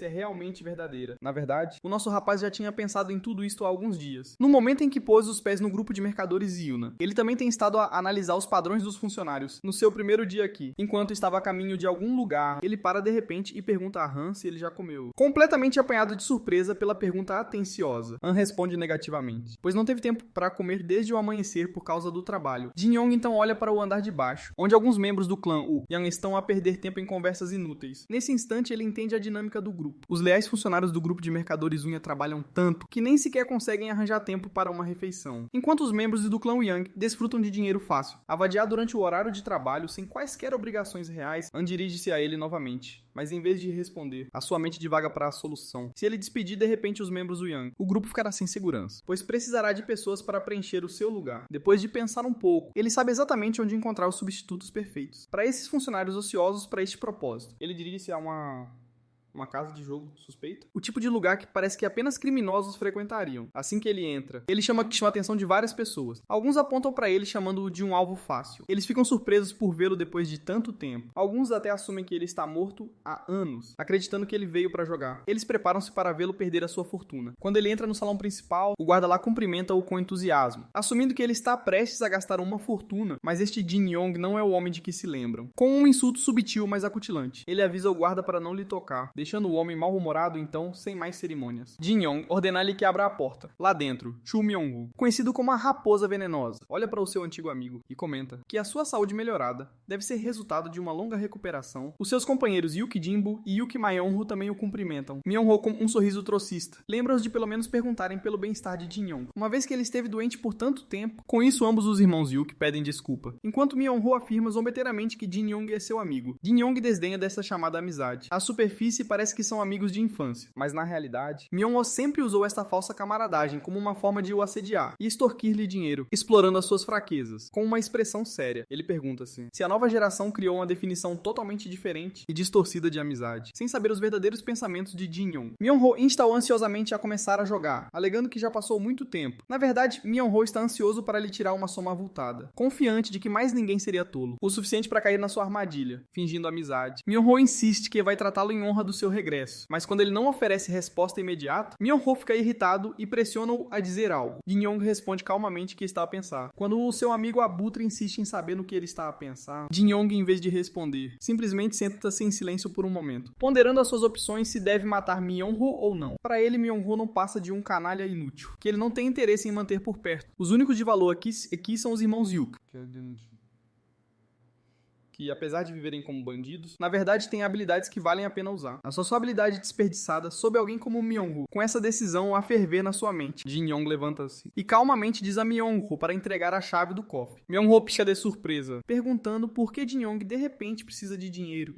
realmente verdadeira. Na verdade, o nosso rapaz já tinha pensado em tudo isto há alguns dias. No momento em que pôs os pés no grupo de mercadores Yuna, ele também tem estado a analisar os padrões dos funcionários no seu primeiro dia aqui. Enquanto estava a caminho de algum lugar, ele para de repente e pergunta a Han se ele já comeu. Completamente apanhado de surpresa pela pergunta atenciosa, Han responde negativamente, pois não teve tempo para comer desde o amanhecer por causa do trabalho. Jin Yong então olha para o andar de baixo, onde alguns membros do clã Yang estão a perder tempo em conversas inúteis. Nesse instante, ele entende a dinâmica do grupo. Os leais funcionários do grupo de mercadores Unha trabalham tanto que nem sequer conseguem arranjar tempo para uma refeição, enquanto os membros do clã Yang desfrutam de dinheiro fácil. A vadiar durante o horário de trabalho, sem quaisquer obrigações reais, Han dirige-se a ele novamente, mas em vez de responder, a sua mente divaga para a solução. Se ele despedir de repente os membros do Yang, o grupo ficará sem segurança, pois precisará de pessoas para preencher o seu lugar. Depois de pensar um pouco, ele sabe exatamente onde encontrar os substitutos perfeitos para esses funcionários ociosos para este propósito. Ele dirige-se a uma casa de jogo suspeita. O tipo de lugar que parece que apenas criminosos frequentariam. Assim que ele entra, ele chama a atenção de várias pessoas. Alguns apontam para ele chamando-o de um alvo fácil. Eles ficam surpresos por vê-lo depois de tanto tempo. Alguns até assumem que ele está morto há anos, acreditando que ele veio para jogar. Eles preparam-se para vê-lo perder a sua fortuna. Quando ele entra no salão principal, o guarda lá cumprimenta-o com entusiasmo, assumindo que ele está prestes a gastar uma fortuna, mas este Jin Yong não é o homem de que se lembram. Com um insulto sutil, mas acutilante, ele avisa o guarda para não lhe tocar, deixando o homem mal-humorado, então, sem mais cerimônias. Jin Yong ordena-lhe que abra a porta. Lá dentro, Chu Myung-woo, conhecido como a Raposa Venenosa, olha para o seu antigo amigo e comenta que a sua saúde melhorada deve ser resultado de uma longa recuperação. Os seus companheiros Yuki Jinbu e Yuki Mayong-woo também o cumprimentam. Myung-woo com um sorriso trocista. Lembra-os de pelo menos perguntarem pelo bem-estar de Jin Yong, uma vez que ele esteve doente por tanto tempo. Com isso, ambos os irmãos Yuki pedem desculpa, enquanto Myung-woo afirma zombeteiramente que Jin Yong é seu amigo. Jin Yong desdenha dessa chamada amizade. À superfície, parece que são amigos de infância, mas na realidade, Myung-woo sempre usou esta falsa camaradagem como uma forma de o assediar e extorquir-lhe dinheiro, explorando as suas fraquezas. Com uma expressão séria, ele pergunta-se se a nova geração criou uma definição totalmente diferente e distorcida de amizade, sem saber os verdadeiros pensamentos de Jin Yong. Myung-woo insta-o ansiosamente a começar a jogar, alegando que já passou muito tempo. Na verdade, Myung-woo está ansioso para lhe tirar uma soma avultada, confiante de que mais ninguém seria tolo, o suficiente para cair na sua armadilha, fingindo amizade. Myung-woo insiste que vai tratá-lo em honra do seu regresso, mas quando ele não oferece resposta imediata, Myung-woo fica irritado e pressiona-o a dizer algo. Jin Yong responde calmamente que está a pensar. Quando o seu amigo Abutre insiste em saber no que ele está a pensar, Jin Yong, em vez de responder, simplesmente senta-se em silêncio por um momento, ponderando as suas opções se deve matar Myung-woo ou não. Para ele, Myung-woo não passa de um canalha inútil, que ele não tem interesse em manter por perto. Os únicos de valor aqui são os irmãos Yuki, que apesar de viverem como bandidos, na verdade têm habilidades que valem a pena usar. A sua habilidade desperdiçada sob alguém como Myung-woo, com essa decisão a ferver na sua mente. Jin Yong levanta-se e calmamente diz a Myung-woo para entregar a chave do cofre. Myung-woo pisca de surpresa, perguntando por que Jin Yong de repente precisa de dinheiro.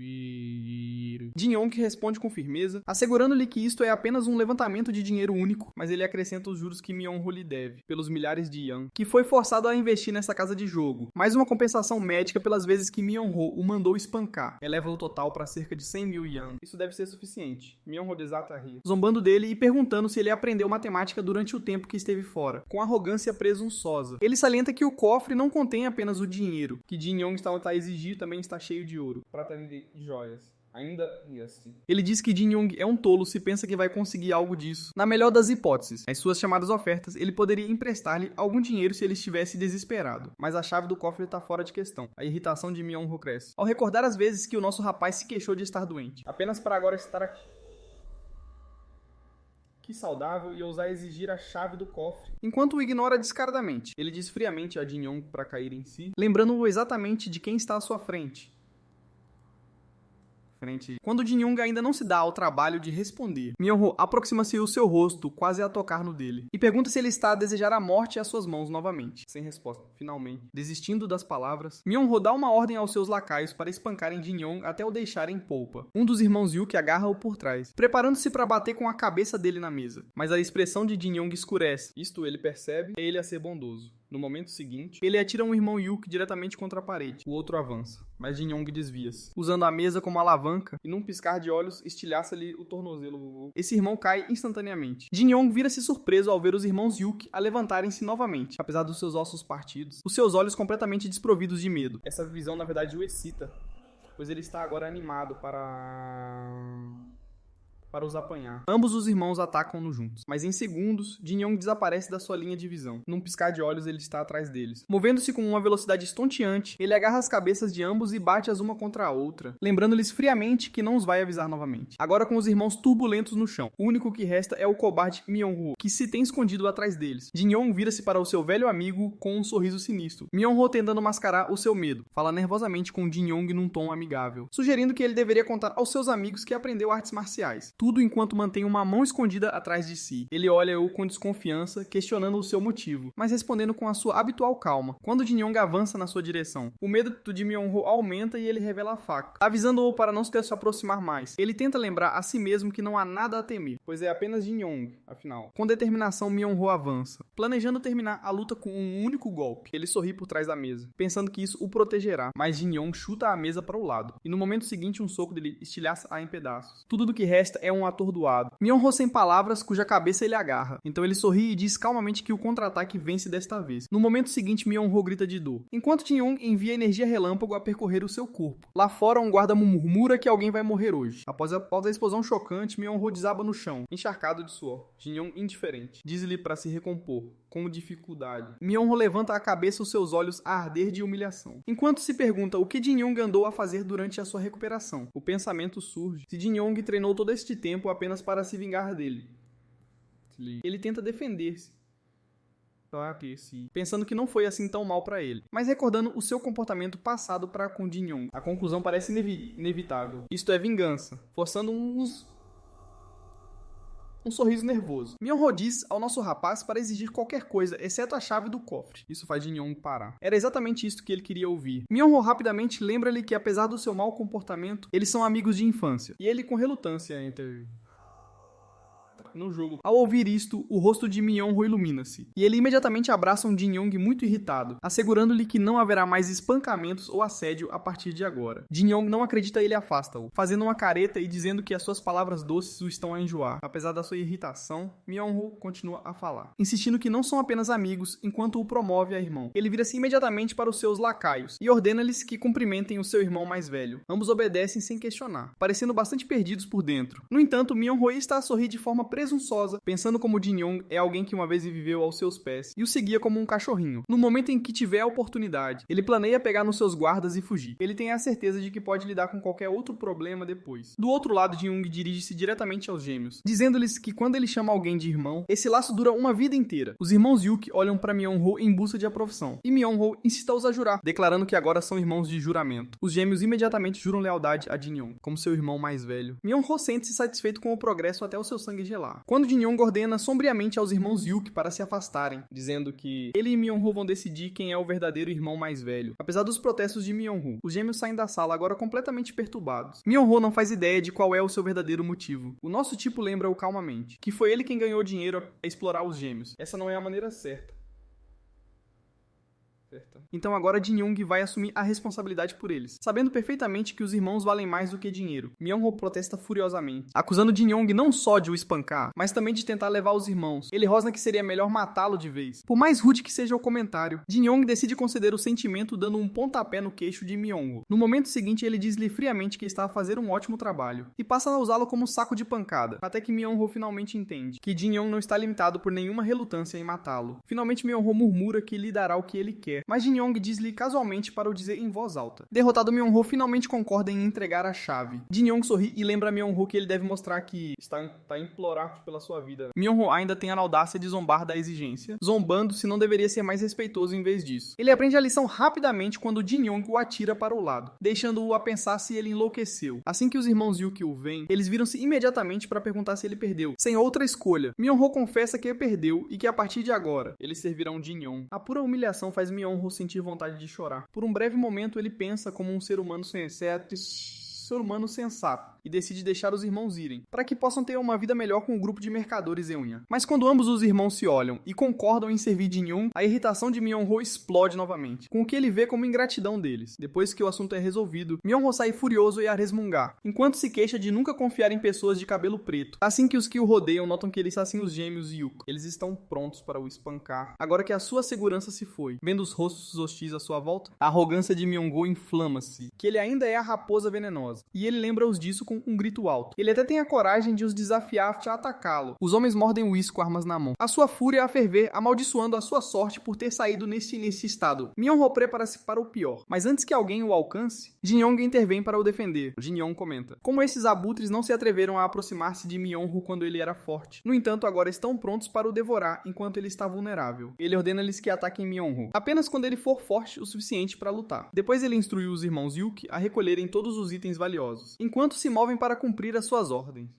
Jin Yong responde com firmeza, assegurando-lhe que isto é apenas um levantamento de dinheiro único, mas ele acrescenta os juros que Myung-woo lhe deve, pelos milhares de Yang, que foi forçado a investir nessa casa de jogo, mais uma compensação médica pelas vezes que Myung-woo o mandou espancar. Eleva o total para cerca de 100 mil Yang. Isso deve ser suficiente. Myung-woo desata a rir, zombando dele e perguntando se ele aprendeu matemática durante o tempo que esteve fora, com arrogância presunçosa. Ele salienta que o cofre não contém apenas o dinheiro, que Jin Yong está a exigir também está cheio de ouro, prata de joias, Ele diz que Jin Young é um tolo se pensa que vai conseguir algo disso. Na melhor das hipóteses, as suas chamadas ofertas, ele poderia emprestar-lhe algum dinheiro se ele estivesse desesperado. Mas a chave do cofre está fora de questão. A irritação de Myung-ho cresce. Ao recordar as vezes que o nosso rapaz se queixou de estar doente. Apenas para agora estar aqui. Que saudável e ousar exigir a chave do cofre. Enquanto o ignora descaradamente, ele diz friamente a Jin Young para cair em si, lembrando-o exatamente de quem está à sua frente. Quando Jin Young ainda não se dá ao trabalho de responder, Myung-ho aproxima-se o seu rosto, quase a tocar no dele, e pergunta se ele está a desejar a morte às suas mãos novamente. Sem resposta. Finalmente, desistindo das palavras, Myung-ho dá uma ordem aos seus lacaios para espancarem Jin Young até o deixarem em polpa. Um dos irmãos Yuki agarra-o por trás, preparando-se para bater com a cabeça dele na mesa. Mas a expressão de Jin Young escurece. Isto ele percebe, é ele a ser bondoso. No momento seguinte, ele atira um irmão Yuki diretamente contra a parede. O outro avança, mas Jin Young desvia-se, usando a mesa como alavanca e num piscar de olhos estilhaça-lhe o tornozelo. Esse irmão cai instantaneamente. Jin Young vira-se surpreso ao ver os irmãos Yuki a levantarem-se novamente, apesar dos seus ossos partidos, os seus olhos completamente desprovidos de medo. Essa visão na verdade o excita, pois ele está agora animado para os apanhar. Ambos os irmãos atacam-no juntos, mas em segundos, Jin Young desaparece da sua linha de visão. Num piscar de olhos, ele está atrás deles. Movendo-se com uma velocidade estonteante, ele agarra as cabeças de ambos e bate-as uma contra a outra, lembrando-lhes friamente que não os vai avisar novamente. Agora com os irmãos turbulentos no chão, o único que resta é o cobarde Myung-ho, que se tem escondido atrás deles. Jin Young vira-se para o seu velho amigo com um sorriso sinistro. Myung-ho tentando mascarar o seu medo, fala nervosamente com Jin Young num tom amigável, sugerindo que ele deveria contar aos seus amigos que aprendeu artes marciais. Tudo enquanto mantém uma mão escondida atrás de si. Ele olha-o com desconfiança, questionando o seu motivo, mas respondendo com a sua habitual calma. Quando Jin Young avança na sua direção, o medo de Myung-ho aumenta e ele revela a faca, avisando-o para não se aproximar mais. Ele tenta lembrar a si mesmo que não há nada a temer, pois é apenas Jin Young, afinal. Com determinação, Myung-ho avança, planejando terminar a luta com um único golpe. Ele sorri por trás da mesa, pensando que isso o protegerá, mas Jin Young chuta a mesa para o lado, e no momento seguinte um soco dele estilhaça-a em pedaços. Tudo do que resta é um atordoado. Myung-ho sem palavras, cuja cabeça ele agarra. Então ele sorri e diz calmamente que o contra-ataque vence desta vez. No momento seguinte, Myung-ho grita de dor, enquanto Jin Young envia energia relâmpago a percorrer o seu corpo. Lá fora, um guarda murmura que alguém vai morrer hoje. Após a explosão chocante, Myung-ho desaba no chão, encharcado de suor. Jin Young indiferente. Diz-lhe para se recompor, com dificuldade. Myung-ho levanta a cabeça, os seus olhos a arder de humilhação. Enquanto se pergunta o que Jin Young andou a fazer durante a sua recuperação, o pensamento surge se Jin Young treinou todo este tempo apenas para se vingar dele. Ele tenta defender-se, pensando que não foi assim tão mal para ele, mas recordando o seu comportamento passado para com Jin Young. A conclusão parece inevitável. Isto é vingança, forçando um sorriso nervoso. Myung-ho diz ao nosso rapaz para exigir qualquer coisa, exceto a chave do cofre. Isso faz Jin Young parar. Era exatamente isso que ele queria ouvir. Myung-ho rapidamente lembra-lhe que, apesar do seu mau comportamento, eles são amigos de infância. E ele, com relutância, entra no jogo. Ao ouvir isto, o rosto de Myung-ho ilumina-se, e ele imediatamente abraça um Jin Young muito irritado, assegurando-lhe que não haverá mais espancamentos ou assédio a partir de agora. Jin Young não acredita e ele afasta-o, fazendo uma careta e dizendo que as suas palavras doces o estão a enjoar. Apesar da sua irritação, Myung-ho continua a falar, insistindo que não são apenas amigos, enquanto o promove a irmão. Ele vira-se imediatamente para os seus lacaios e ordena-lhes que cumprimentem o seu irmão mais velho. Ambos obedecem sem questionar, parecendo bastante perdidos por dentro. No entanto, Myung-ho está a sorrir de forma presunçosa, pensando como Jin Young é alguém que uma vez viveu aos seus pés e o seguia como um cachorrinho. No momento em que tiver a oportunidade, ele planeia pegar nos seus guardas e fugir. Ele tem a certeza de que pode lidar com qualquer outro problema depois. Do outro lado, Jin Young dirige-se diretamente aos gêmeos, dizendo-lhes que quando ele chama alguém de irmão, esse laço dura uma vida inteira. Os irmãos Yuki olham para Myung-ho em busca de aprovação, e Myung-ho incita-os a jurar, declarando que agora são irmãos de juramento. Os gêmeos imediatamente juram lealdade a Jin Young, como seu irmão mais velho. Myung-ho sente-se satisfeito com o progresso até o seu sangue gelar. Quando Jin Young ordena sombriamente aos irmãos Yuki para se afastarem, dizendo que ele e Myung-ho vão decidir quem é o verdadeiro irmão mais velho. Apesar dos protestos de Myung-ho, os gêmeos saem da sala agora completamente perturbados. Myung-ho não faz ideia de qual é o seu verdadeiro motivo. O nosso tipo lembra-o calmamente, que foi ele quem ganhou dinheiro a explorar os gêmeos. Essa não é a maneira certa. Então agora Jin Young vai assumir a responsabilidade por eles, sabendo perfeitamente que os irmãos valem mais do que dinheiro. Myung-ho protesta furiosamente, acusando Jin Young não só de o espancar, mas também de tentar levar os irmãos. Ele rosna que seria melhor matá-lo de vez. Por mais rude que seja o comentário, Jin Young decide conceder o sentimento dando um pontapé no queixo de Myung-ho. No momento seguinte, ele diz-lhe friamente que está a fazer um ótimo trabalho, e passa a usá-lo como saco de pancada, até que Myung-ho finalmente entende que Jin Young não está limitado por nenhuma relutância em matá-lo. Finalmente Myung-ho murmura que lhe dará o que ele quer, mas Jin Young diz-lhe casualmente para o dizer em voz alta. Derrotado, Myung-ho finalmente concorda em entregar a chave. Jin Young sorri e lembra a Myung-ho que ele deve mostrar que está a implorar pela sua vida. Myung-ho ainda tem a audácia de zombar da exigência, zombando se não deveria ser mais respeitoso em vez disso. Ele aprende a lição rapidamente quando Jin Young o atira para o lado, deixando-o a pensar se ele enlouqueceu. Assim que os irmãos Yuki o veem, eles viram-se imediatamente para perguntar se ele perdeu. Sem outra escolha, Myung-ho confessa que perdeu e que a partir de agora, eles servirão Jin Young. A pura humilhação faz Myung-ho sentir vontade de chorar. Por um breve momento, ele pensa como um ser humano sensato e decide deixar os irmãos irem, para que possam ter uma vida melhor com o grupo de mercadores Eunha. Mas quando ambos os irmãos se olham e concordam em servir Jin Young, a irritação de Myung-ho explode novamente, com o que ele vê como ingratidão deles. Depois que o assunto é resolvido, Myung-ho sai furioso e a resmungar, enquanto se queixa de nunca confiar em pessoas de cabelo preto. Assim que os que o rodeiam notam que eles assim os gêmeos Yuko. Eles estão prontos para o espancar, agora que a sua segurança se foi. Vendo os rostos hostis à sua volta, a arrogância de Myung-ho inflama-se, que ele ainda é a raposa venenosa, e ele lembra-os disso com um grito alto. Ele até tem a coragem de os desafiar a atacá-lo. Os homens mordem o uísque com armas na mão. A sua fúria a ferver, amaldiçoando a sua sorte por ter saído nesse estado. Myung-ho prepara-se para o pior. Mas antes que alguém o alcance, Jin Young intervém para o defender. Jin Young comenta: como esses abutres não se atreveram a aproximar-se de Myung-ho quando ele era forte. No entanto, agora estão prontos para o devorar enquanto ele está vulnerável. Ele ordena-lhes que ataquem Myung-ho, apenas quando ele for forte o suficiente para lutar. Depois ele instrui os irmãos Yuki a recolherem todos os itens valiosos, enquanto se movem para cumprir as suas ordens.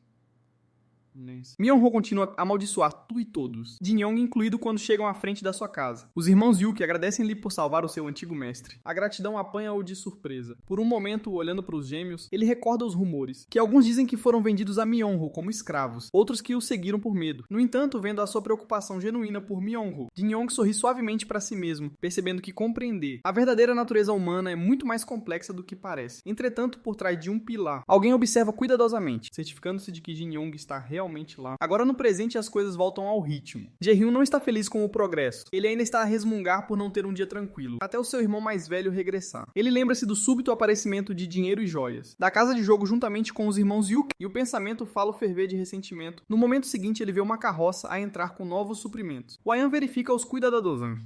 Myung-ho continua a amaldiçoar tudo e todos, Jin Young incluído quando chegam à frente da sua casa. Os irmãos Yuki agradecem-lhe por salvar o seu antigo mestre. A gratidão apanha-o de surpresa. Por um momento, olhando para os gêmeos, ele recorda os rumores, que alguns dizem que foram vendidos a Myung-ho como escravos, outros que o seguiram por medo. No entanto, vendo a sua preocupação genuína por Myung-ho, Jin Young sorri suavemente para si mesmo, percebendo que compreender a verdadeira natureza humana é muito mais complexa do que parece. Entretanto, por trás de um pilar, alguém observa cuidadosamente, certificando-se de que Jin Young está realmente lá. Agora no presente as coisas voltam ao ritmo. Jae-hyun não está feliz com o progresso. Ele ainda está a resmungar por não ter um dia tranquilo, até o seu irmão mais velho regressar. Ele lembra-se do súbito aparecimento de dinheiro e joias, da casa de jogo juntamente com os irmãos Yuki, e o pensamento fala o ferver de ressentimento. No momento seguinte ele vê uma carroça a entrar com novos suprimentos. Hwayan verifica os cuidadosos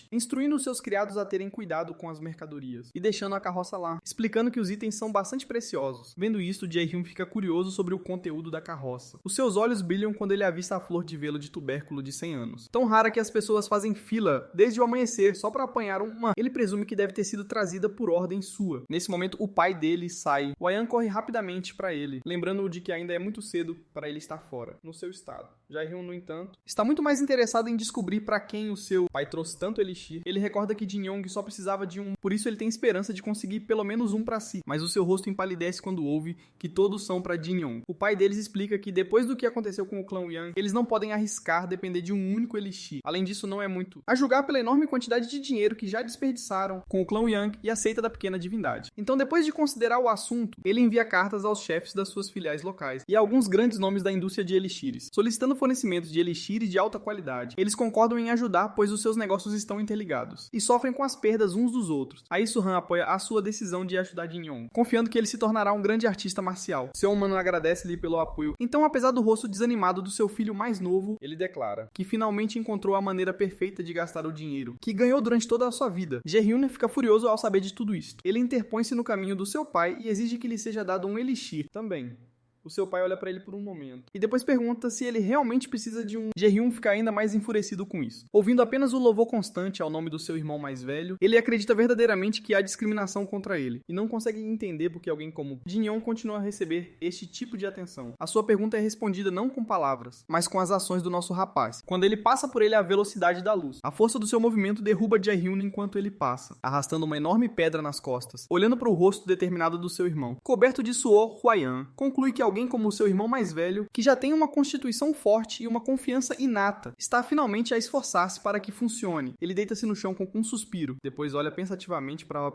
instruindo seus criados a terem cuidado com as mercadorias e deixando a carroça lá, explicando que os itens são bastante preciosos. Vendo isto, Jae-hyun fica curioso sobre o conteúdo da carroça. Os seus olhos brilham quando ele avista a flor de velo de tubérculo de 100 anos, tão rara que as pessoas fazem fila desde o amanhecer só para apanhar uma. Ele presume que deve ter sido trazida por ordem sua. Nesse momento, o pai dele sai. Hwayan corre rapidamente para ele, lembrando-o de que ainda é muito cedo para ele estar fora, no seu estado. Jae-hyun, no entanto, está muito mais interessado em descobrir para quem o seu pai trouxe tanto elixir. Ele recorda que Jin Young só precisava de um, por isso ele tem esperança de conseguir pelo menos um para si, mas o seu rosto empalidece quando ouve que todos são para Jin Young. O pai deles explica que depois do que aconteceu com o clã Yang, eles não podem arriscar depender de um único elixir. Além disso, não é muito, a julgar pela enorme quantidade de dinheiro que já desperdiçaram com o clã Yang e a seita da pequena divindade. Então, depois de considerar o assunto, ele envia cartas aos chefes das suas filiais locais e a alguns grandes nomes da indústria de elixires, solicitando fornecimento de elixires de alta qualidade. Eles concordam em ajudar, pois os seus negócios estão interligados e sofrem com as perdas uns dos outros. Aí Su-han apoia a sua decisão de ajudar Jin Young, confiando que ele se tornará um grande artista marcial. Seu humano agradece-lhe pelo apoio. Então, apesar do rosto desanimado do seu filho mais novo, ele declara que finalmente encontrou a maneira perfeita de gastar o dinheiro, que ganhou durante toda a sua vida. Jae-hyun fica furioso ao saber de tudo isto. Ele interpõe-se no caminho do seu pai e exige que lhe seja dado um elixir também. O seu pai olha pra ele por um momento e depois pergunta se ele realmente precisa de um. Jae-hyun fica ainda mais enfurecido com isso. Ouvindo apenas o louvor constante ao nome do seu irmão mais velho, ele acredita verdadeiramente que há discriminação contra ele e não consegue entender porque alguém como Jin Young continua a receber este tipo de atenção. A sua pergunta é respondida não com palavras, mas com as ações do nosso rapaz. Quando ele passa por ele à velocidade da luz, a força do seu movimento derruba Jae-hyun enquanto ele passa, arrastando uma enorme pedra nas costas. Olhando para o rosto determinado do seu irmão, coberto de suor, Hwayan conclui que alguém como o seu irmão mais velho, que já tem uma constituição forte e uma confiança inata, está finalmente a esforçar-se para que funcione. Ele deita-se no chão com um suspiro, depois olha pensativamente para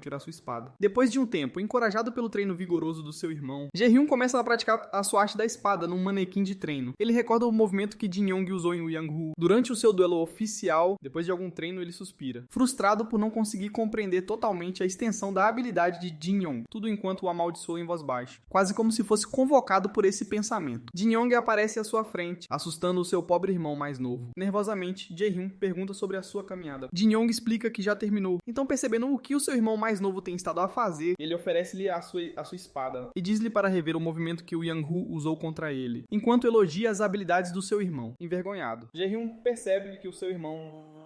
tirar sua espada. Depois de um tempo, encorajado pelo treino vigoroso do seu irmão, Jae-hyun começa a praticar a sua arte da espada num manequim de treino. Ele recorda o movimento que Jin-young usou em Woo durante o seu duelo oficial. Depois de algum treino, ele suspira, frustrado por não conseguir compreender totalmente a extensão da habilidade de Jin-young, tudo enquanto o amaldiçoa em voz baixa, quase como se fosse convocado por esse pensamento. Jin-young aparece à sua frente, assustando o seu pobre irmão mais novo. Nervosamente, Jae-hyun pergunta sobre a sua caminhada. Jin-young explica que já terminou. Então, percebendo o que o seu irmão mais novo tem estado a fazer, ele oferece-lhe a sua espada e diz-lhe para rever o movimento que o Yang-hu usou contra ele, enquanto elogia as habilidades do seu irmão. Envergonhado, Jae-hyun percebe que o seu irmão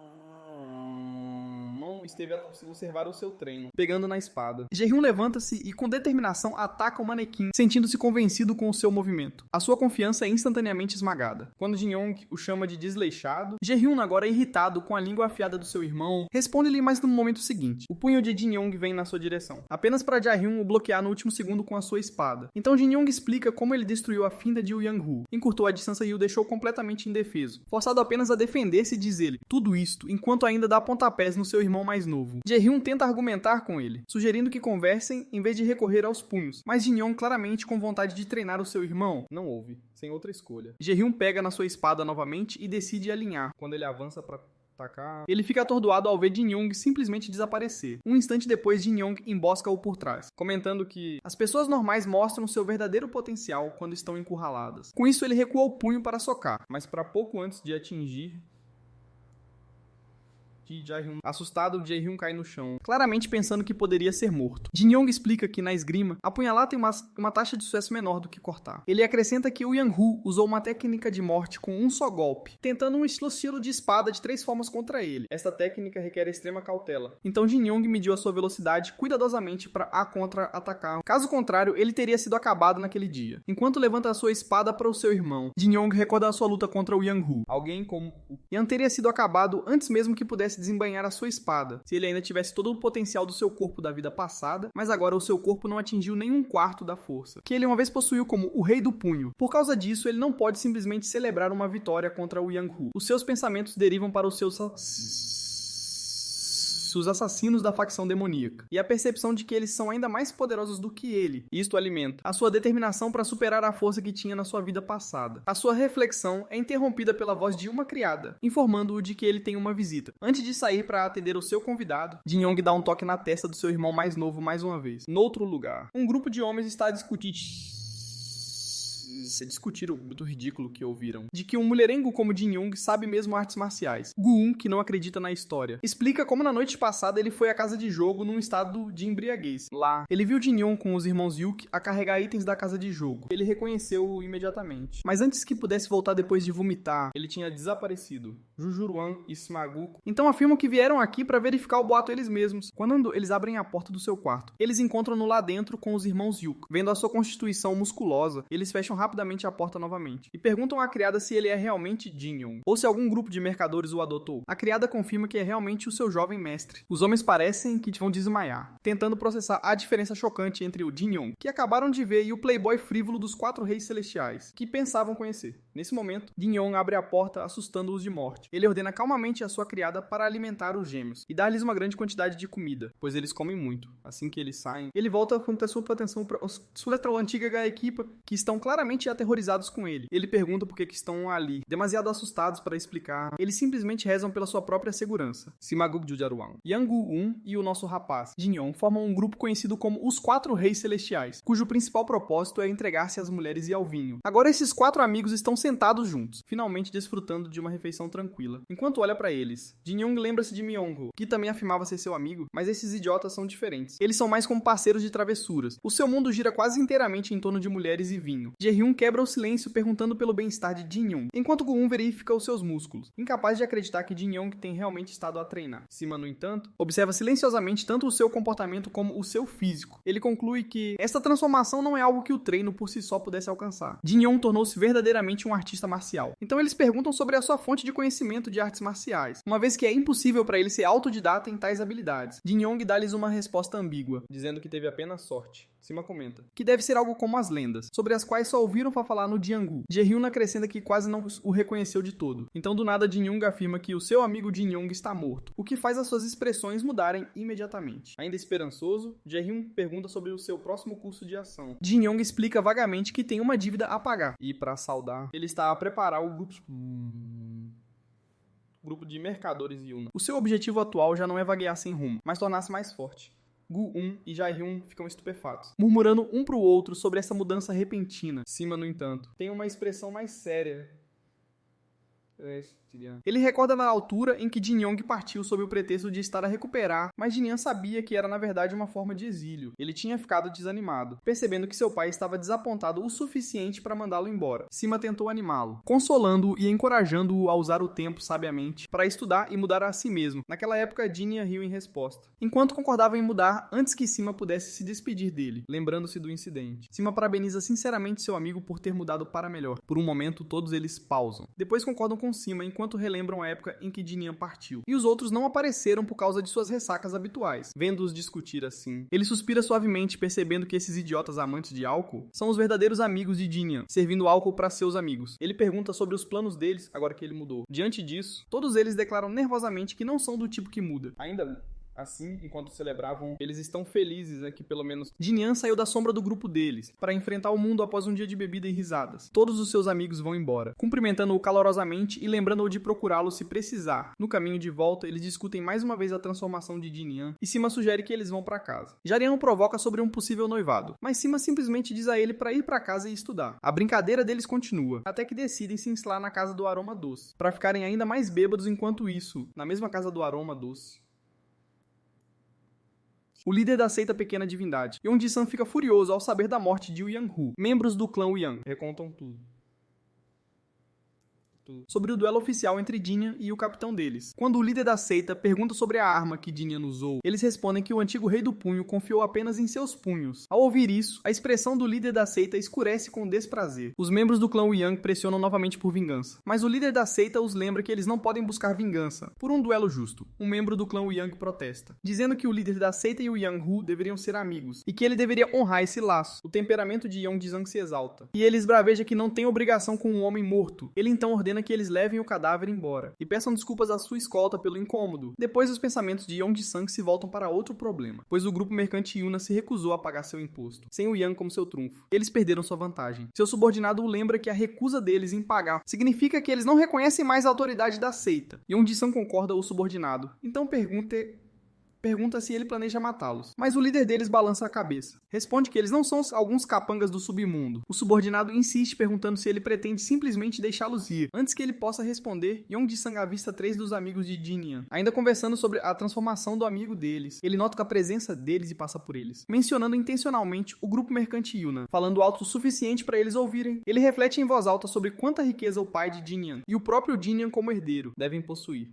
esteve a observar o seu treino, pegando na espada. Jae-hyun levanta-se e com determinação ataca o manequim, sentindo-se convencido com o seu movimento. A sua confiança é instantaneamente esmagada. Quando Jin-young o chama de desleixado, Jae-hyun, agora irritado com a língua afiada do seu irmão, responde-lhe mais no momento seguinte. O punho de Jin-young vem na sua direção, apenas para Jae-hyun o bloquear no último segundo com a sua espada. Então Jin-young explica como ele destruiu a finta de Yang-hu, encurtou a distância e o deixou completamente indefeso, forçado apenas a defender-se, diz ele. Tudo isto enquanto ainda dá pontapés no seu irmão mais novo. Jae-hyun tenta argumentar com ele, sugerindo que conversem em vez de recorrer aos punhos, mas Jin-young, claramente com vontade de treinar o seu irmão, não ouve, sem outra escolha. Jae-hyun pega na sua espada novamente e decide alinhar. Quando ele avança para atacar, ele fica atordoado ao ver Jin-young simplesmente desaparecer. Um instante depois, Jin-young embosca-o por trás, comentando que as pessoas normais mostram seu verdadeiro potencial quando estão encurraladas. Com isso, ele recua o punho para socar, mas para pouco antes de atingir Jae-hyun. Assustado, Jae-hyun cai no chão, claramente pensando que poderia ser morto. Jin-young explica que na esgrima, apunhalar tem uma taxa de sucesso menor do que cortar. Ele acrescenta que o Yang-hu usou uma técnica de morte com um só golpe, tentando um estilo de espada de 3 formas contra ele. Esta técnica requer extrema cautela. Então Jin-young mediu a sua velocidade cuidadosamente para contra-atacar. Caso contrário, ele teria sido acabado naquele dia. Enquanto levanta a sua espada para o seu irmão, Jin-young recorda a sua luta contra o Yang-hu. Alguém como Yan teria sido acabado antes mesmo que pudesse desembainhar a sua espada, se ele ainda tivesse todo o potencial do seu corpo da vida passada, mas agora o seu corpo não atingiu nem 1/4 da força, que ele uma vez possuiu como o Rei do Punho. Por causa disso, ele não pode simplesmente celebrar uma vitória contra o Yang-hu. Os seus pensamentos derivam para os assassinos da facção demoníaca, e a percepção de que eles são ainda mais poderosos do que ele. Isto alimenta a sua determinação para superar a força que tinha na sua vida passada. A sua reflexão é interrompida pela voz de uma criada, informando-o de que ele tem uma visita. Antes de sair para atender o seu convidado, Jin-young dá um toque na testa do seu irmão mais novo mais uma vez. Noutro lugar, um grupo de homens está a discutir o muito ridículo que ouviram, de que um mulherengo como Jin-young sabe mesmo artes marciais. Gu-un, que não acredita na história, explica como na noite passada ele foi à casa de jogo num estado de embriaguez. Lá, ele viu Jin-young com os irmãos Yuk a carregar itens da casa de jogo. Ele reconheceu-o imediatamente. Mas antes que pudesse voltar depois de vomitar, ele tinha desaparecido. Jujuruan e Smaguko então afirmam que vieram aqui para verificar o boato eles mesmos. Quando eles abrem a porta do seu quarto, eles encontram-no lá dentro com os irmãos Yuk. Vendo a sua constituição musculosa, eles fecham rapidamente a porta novamente e perguntam à criada se ele é realmente Jin-young ou se algum grupo de mercadores o adotou. A criada confirma que é realmente o seu jovem mestre. Os homens parecem que vão desmaiar, tentando processar a diferença chocante entre o Jin-young, que acabaram de ver, e o playboy frívolo dos 4 reis celestiais, que pensavam conhecer. Nesse momento, Jin-young abre a porta, assustando-os de morte. Ele ordena calmamente a sua criada para alimentar os gêmeos e dar-lhes uma grande quantidade de comida, pois eles comem muito. Assim que eles saem, ele volta com sua atenção para sua antiga equipa, que estão claramente aterrorizados com ele. Ele pergunta por que estão ali, demasiado assustados para explicar. Eles simplesmente rezam pela sua própria segurança. Smaguko Jujaruan, Yang-gu-un e o nosso rapaz, Jin-young, formam um grupo conhecido como os 4 Reis Celestiais, cujo principal propósito é entregar-se às mulheres e ao vinho. Agora esses 4 amigos estão sentados juntos, finalmente desfrutando de uma refeição tranquila. Enquanto olha para eles, Jin-young lembra-se de Myung-ho, que também afirmava ser seu amigo, mas esses idiotas são diferentes. Eles são mais como parceiros de travessuras. O seu mundo gira quase inteiramente em torno de mulheres e vinho. Jae-hyun quebra o silêncio perguntando pelo bem-estar de Jin-young, enquanto Gu-un verifica os seus músculos, incapaz de acreditar que Jin-young tem realmente estado a treinar. Sima, no entanto, observa silenciosamente tanto o seu comportamento como o seu físico. Ele conclui que esta transformação não é algo que o treino por si só pudesse alcançar. Jin-young tornou-se verdadeiramente um artista marcial. Então eles perguntam sobre a sua fonte de conhecimento de artes marciais, uma vez que é impossível para ele ser autodidata em tais habilidades. Jin-young dá-lhes uma resposta ambígua, dizendo que teve apenas sorte. Sima comenta que deve ser algo como as lendas, sobre as quais só ouviram falar no Jianghu. Jae-hyun acrescenta que quase não o reconheceu de todo. Então do nada Jin-young afirma que o seu amigo Jin-young está morto, o que faz as suas expressões mudarem imediatamente. Ainda esperançoso, Jae-hyun pergunta sobre o seu próximo curso de ação. Jin-young explica vagamente que tem uma dívida a pagar, e para saldar, ele está a preparar o grupo de mercadores Yuna. O seu objetivo atual já não é vaguear sem rumo, mas tornar-se mais forte. Gu-un e Jae-hyun ficam estupefatos, murmurando um pro outro sobre essa mudança repentina. Sima, no entanto, tem uma expressão mais séria. Ele recorda na altura em que Jin-young partiu sob o pretexto de estar a recuperar, mas Jin-young sabia que era na verdade uma forma de exílio. Ele tinha ficado desanimado, percebendo que seu pai estava desapontado o suficiente para mandá-lo embora. Sima tentou animá-lo, consolando-o e encorajando-o a usar o tempo sabiamente para estudar e mudar a si mesmo. Naquela época, Jinya riu em resposta, enquanto concordava em mudar antes que Sima pudesse se despedir dele, lembrando-se do incidente. Sima parabeniza sinceramente seu amigo por ter mudado para melhor. Por um momento, todos eles pausam. Depois concordam com Sima enquanto relembram a época em que Jin-young partiu. E os outros não apareceram por causa de suas ressacas habituais. Vendo-os discutir assim, ele suspira suavemente, percebendo que esses idiotas amantes de álcool são os verdadeiros amigos de Jin-young, servindo álcool para seus amigos. Ele pergunta sobre os planos deles, agora que ele mudou. Diante disso, todos eles declaram nervosamente que não são do tipo que muda. Ainda assim, enquanto celebravam, eles estão felizes que pelo menos Jin-young saiu da sombra do grupo deles para enfrentar o mundo após um dia de bebida e risadas. Todos os seus amigos vão embora, cumprimentando-o calorosamente e lembrando-o de procurá-lo se precisar. No caminho de volta, eles discutem mais uma vez a transformação de Jin-young e Sima sugere que eles vão para casa. Jarian provoca sobre um possível noivado, mas Sima simplesmente diz a ele para ir para casa e estudar. A brincadeira deles continua, até que decidem se instalar na casa do Aroma Doce, para ficarem ainda mais bêbados enquanto isso, na mesma casa do Aroma Doce. O líder da seita Pequena Divindade, Yeon-ji-san fica furioso ao saber da morte de Yang-hu. Membros do clã Yang recontam tudo sobre o duelo oficial entre Jinya e o capitão deles. Quando o líder da seita pergunta sobre a arma que Jinya usou, eles respondem que o antigo rei do punho confiou apenas em seus punhos. Ao ouvir isso, a expressão do líder da seita escurece com desprazer. Os membros do clã Yang pressionam novamente por vingança, mas o líder da seita os lembra que eles não podem buscar vingança por um duelo justo. Um membro do clã Yang protesta, dizendo que o líder da seita e o Yang-hu deveriam ser amigos, e que ele deveria honrar esse laço. O temperamento de Yeon-ji-san se exalta, e ele esbraveja que não tem obrigação com um homem morto. Ele então ordena que eles levem o cadáver embora e peçam desculpas à sua escolta pelo incômodo. Depois, os pensamentos de Yeon-ji-san se voltam para outro problema, pois o grupo mercante Yuna se recusou a pagar seu imposto, sem o Yang como seu trunfo. Eles perderam sua vantagem. Seu subordinado o lembra que a recusa deles em pagar significa que eles não reconhecem mais a autoridade da seita. Yeon-ji-san concorda o subordinado, então pergunta se ele planeja matá-los. Mas o líder deles balança a cabeça. Responde que eles não são alguns capangas do submundo. O subordinado insiste perguntando se ele pretende simplesmente deixá-los ir. Antes que ele possa responder, Yeon-ji-san avista 3 dos amigos de Jin-young, ainda conversando sobre a transformação do amigo deles. Ele nota a presença deles e passa por eles, mencionando intencionalmente o grupo mercante Yuna, falando alto o suficiente para eles ouvirem. Ele reflete em voz alta sobre quanta riqueza o pai de Jin-young e o próprio Jin-young como herdeiro devem possuir.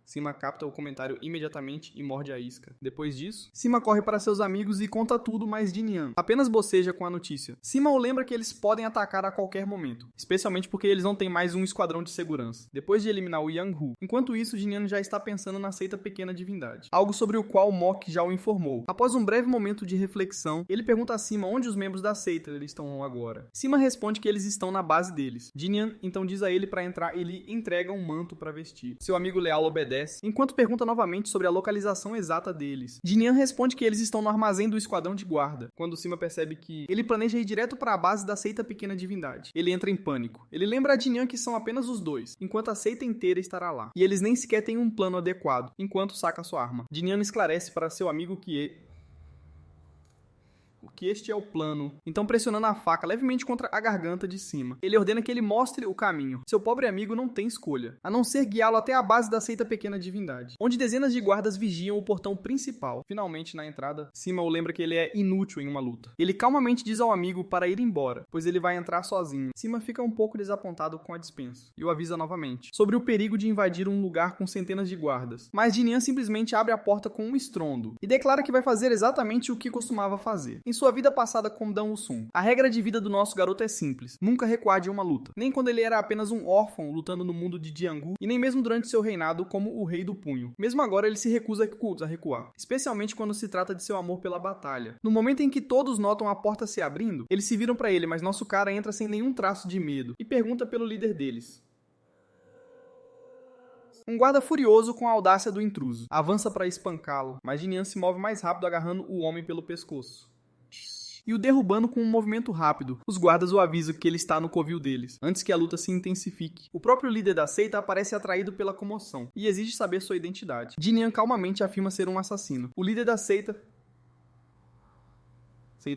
Sima capta o comentário imediatamente e morde a isca. Depois disso, Sima corre para seus amigos e conta tudo, mas Jin-young apenas boceja com a notícia. Sima o lembra que eles podem atacar a qualquer momento, especialmente porque eles não têm mais um esquadrão de segurança, depois de eliminar o Yang-hu. Enquanto isso, Jin-young já está pensando na seita Pequena Divindade, algo sobre o qual Mok já o informou. Após um breve momento de reflexão, ele pergunta a Sima onde os membros da seita estão agora. Sima responde que eles estão na base deles. Jin-young então diz a ele para entrar e lhe entrega um manto para vestir. Seu amigo leal obedece, enquanto pergunta novamente sobre a localização exata deles. Jin-young responde que eles estão no armazém do esquadrão de guarda, quando Sima percebe que ele planeja ir direto para a base da seita Pequena Divindade. Ele entra em pânico. Ele lembra a Jin-young que são apenas os dois, enquanto a seita inteira estará lá. E eles nem sequer têm um plano adequado, enquanto saca sua arma. Jin-young esclarece para seu amigo que este é o plano, então pressionando a faca levemente contra a garganta de Sima. Ele ordena que ele mostre o caminho. Seu pobre amigo não tem escolha, a não ser guiá-lo até a base da seita Pequena Divindade, onde dezenas de guardas vigiam o portão principal. Finalmente, na entrada, Sima o lembra que ele é inútil em uma luta. Ele calmamente diz ao amigo para ir embora, pois ele vai entrar sozinho. Sima fica um pouco desapontado com a dispensa e o avisa novamente sobre o perigo de invadir um lugar com centenas de guardas. Mas Jin-young simplesmente abre a porta com um estrondo e declara que vai fazer exatamente o que costumava fazer. Em sua vida passada como Dong Woo-sung, a regra de vida do nosso garoto é simples: nunca recuar de uma luta. Nem quando ele era apenas um órfão lutando no mundo de Jianghu, e nem mesmo durante seu reinado como o Rei do Punho. Mesmo agora ele se recusa a recuar, especialmente quando se trata de seu amor pela batalha. No momento em que todos notam a porta se abrindo, eles se viram pra ele, mas nosso cara entra sem nenhum traço de medo e pergunta pelo líder deles. Um guarda furioso com a audácia do intruso avança para espancá-lo, mas Jin Young se move mais rápido agarrando o homem pelo pescoço e o derrubando com um movimento rápido. Os guardas o avisam que ele está no covil deles, antes que a luta se intensifique. O próprio líder da seita aparece atraído pela comoção e exige saber sua identidade. Jin Young calmamente afirma ser um assassino. O líder da seita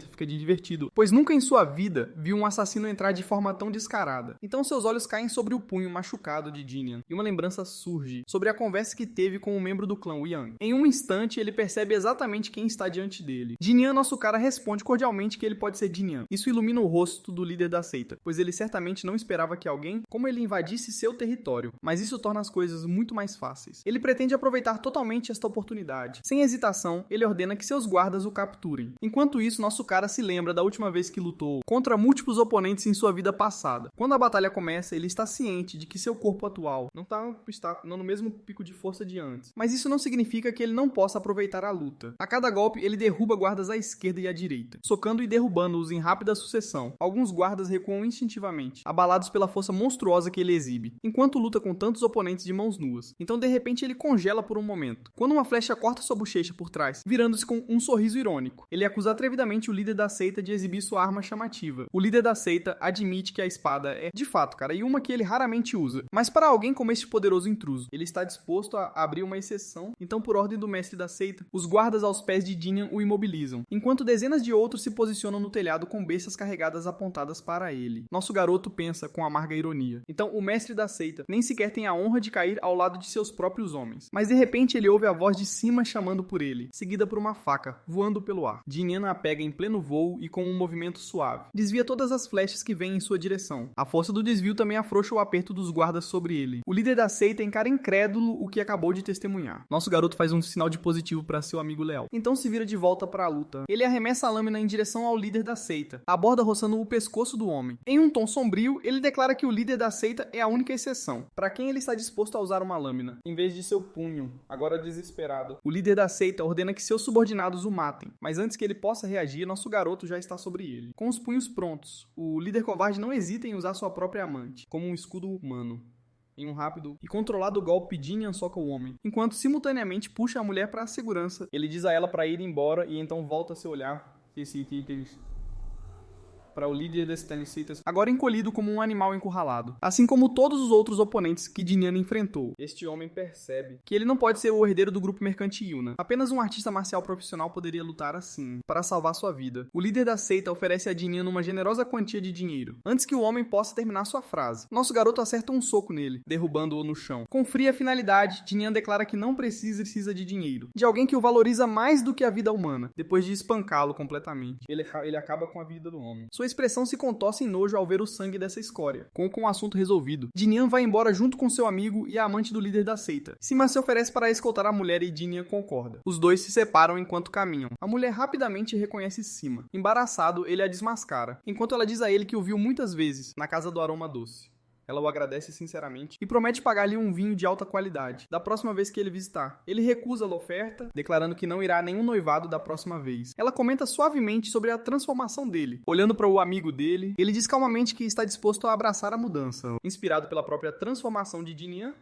fica divertido, pois nunca em sua vida viu um assassino entrar de forma tão descarada. Então seus olhos caem sobre o punho machucado de Jin Young, e uma lembrança surge sobre a conversa que teve com um membro do clã Yang. Em um instante, ele percebe exatamente quem está diante dele. Jin Young, nosso cara, responde cordialmente que ele pode ser Jin Young. Isso ilumina o rosto do líder da seita, pois ele certamente não esperava que alguém como ele invadisse seu território, mas isso torna as coisas muito mais fáceis. Ele pretende aproveitar totalmente esta oportunidade. Sem hesitação, ele ordena que seus guardas o capturem. Enquanto isso, nosso cara se lembra da última vez que lutou contra múltiplos oponentes em sua vida passada. Quando a batalha começa, ele está ciente de que seu corpo atual não está no mesmo pico de força de antes. Mas isso não significa que ele não possa aproveitar a luta. A cada golpe, ele derruba guardas à esquerda e à direita, socando e derrubando-os em rápida sucessão. Alguns guardas recuam instintivamente, abalados pela força monstruosa que ele exibe, enquanto luta com tantos oponentes de mãos nuas. Então, de repente, ele congela por um momento, quando uma flecha corta sua bochecha por trás, virando-se com um sorriso irônico. Ele acusa atrevidamente o líder da seita de exibir sua arma chamativa. O líder da seita admite que a espada é, de fato, e uma que ele raramente usa. Mas para alguém como este poderoso intruso, ele está disposto a abrir uma exceção. Então, por ordem do mestre da seita, os guardas aos pés de Jin Young o imobilizam, enquanto dezenas de outros se posicionam no telhado com bestas carregadas apontadas para ele. Nosso garoto pensa com amarga ironia. Então, o mestre da seita nem sequer tem a honra de cair ao lado de seus próprios homens. Mas de repente ele ouve a voz de cima chamando por ele, seguida por uma faca, voando pelo ar. Jin Young a pega em pleno voo e com um movimento suave desvia todas as flechas que vêm em sua direção. A força do desvio também afrouxa o aperto dos guardas sobre ele. O líder da seita encara incrédulo o que acabou de testemunhar. Nosso garoto faz um sinal de positivo para seu amigo leal. Então se vira de volta para a luta. Ele arremessa a lâmina em direção ao líder da seita, aborda roçando o pescoço do homem. Em um tom sombrio, ele declara que o líder da seita é a única exceção, para quem ele está disposto a usar uma lâmina, em vez de seu punho, agora desesperado. O líder da seita ordena que seus subordinados o matem, mas antes que ele possa reagir, nosso garoto já está sobre ele. Com os punhos prontos, o líder covarde não hesita em usar sua própria amante, como um escudo humano. Em um rápido e controlado golpe, Jin Young soca o homem, enquanto simultaneamente puxa a mulher para a segurança. Ele diz a ela para ir embora e então volta seu olhar para o líder das Tenecitas, agora encolhido como um animal encurralado. Assim como todos os outros oponentes que Jin Young enfrentou, este homem percebe que ele não pode ser o herdeiro do grupo mercante Yuna. Apenas um artista marcial profissional poderia lutar assim, para salvar sua vida. O líder da seita oferece a Jin Young uma generosa quantia de dinheiro, antes que o homem possa terminar sua frase. Nosso garoto acerta um soco nele, derrubando-o no chão. Com fria finalidade, Jin Young declara que não precisa de dinheiro, de alguém que o valoriza mais do que a vida humana, depois de espancá-lo completamente. Ele acaba com a vida do homem. Sua expressão se contorce em nojo ao ver o sangue dessa escória. Com o assunto resolvido, Jin Young vai embora junto com seu amigo e a amante do líder da seita. Sima se oferece para escoltar a mulher e Jin Young concorda. Os dois se separam enquanto caminham. A mulher rapidamente reconhece Sima. Embaraçado, ele a desmascara, enquanto ela diz a ele que o viu muitas vezes na casa do aroma doce. Ela o agradece sinceramente e promete pagar-lhe um vinho de alta qualidade da próxima vez que ele visitar. Ele recusa a oferta, declarando que não irá a nenhum noivado da próxima vez. Ela comenta suavemente sobre a transformação dele. Olhando para o amigo dele, ele diz calmamente que está disposto a abraçar a mudança, inspirado pela própria transformação de Jin Young.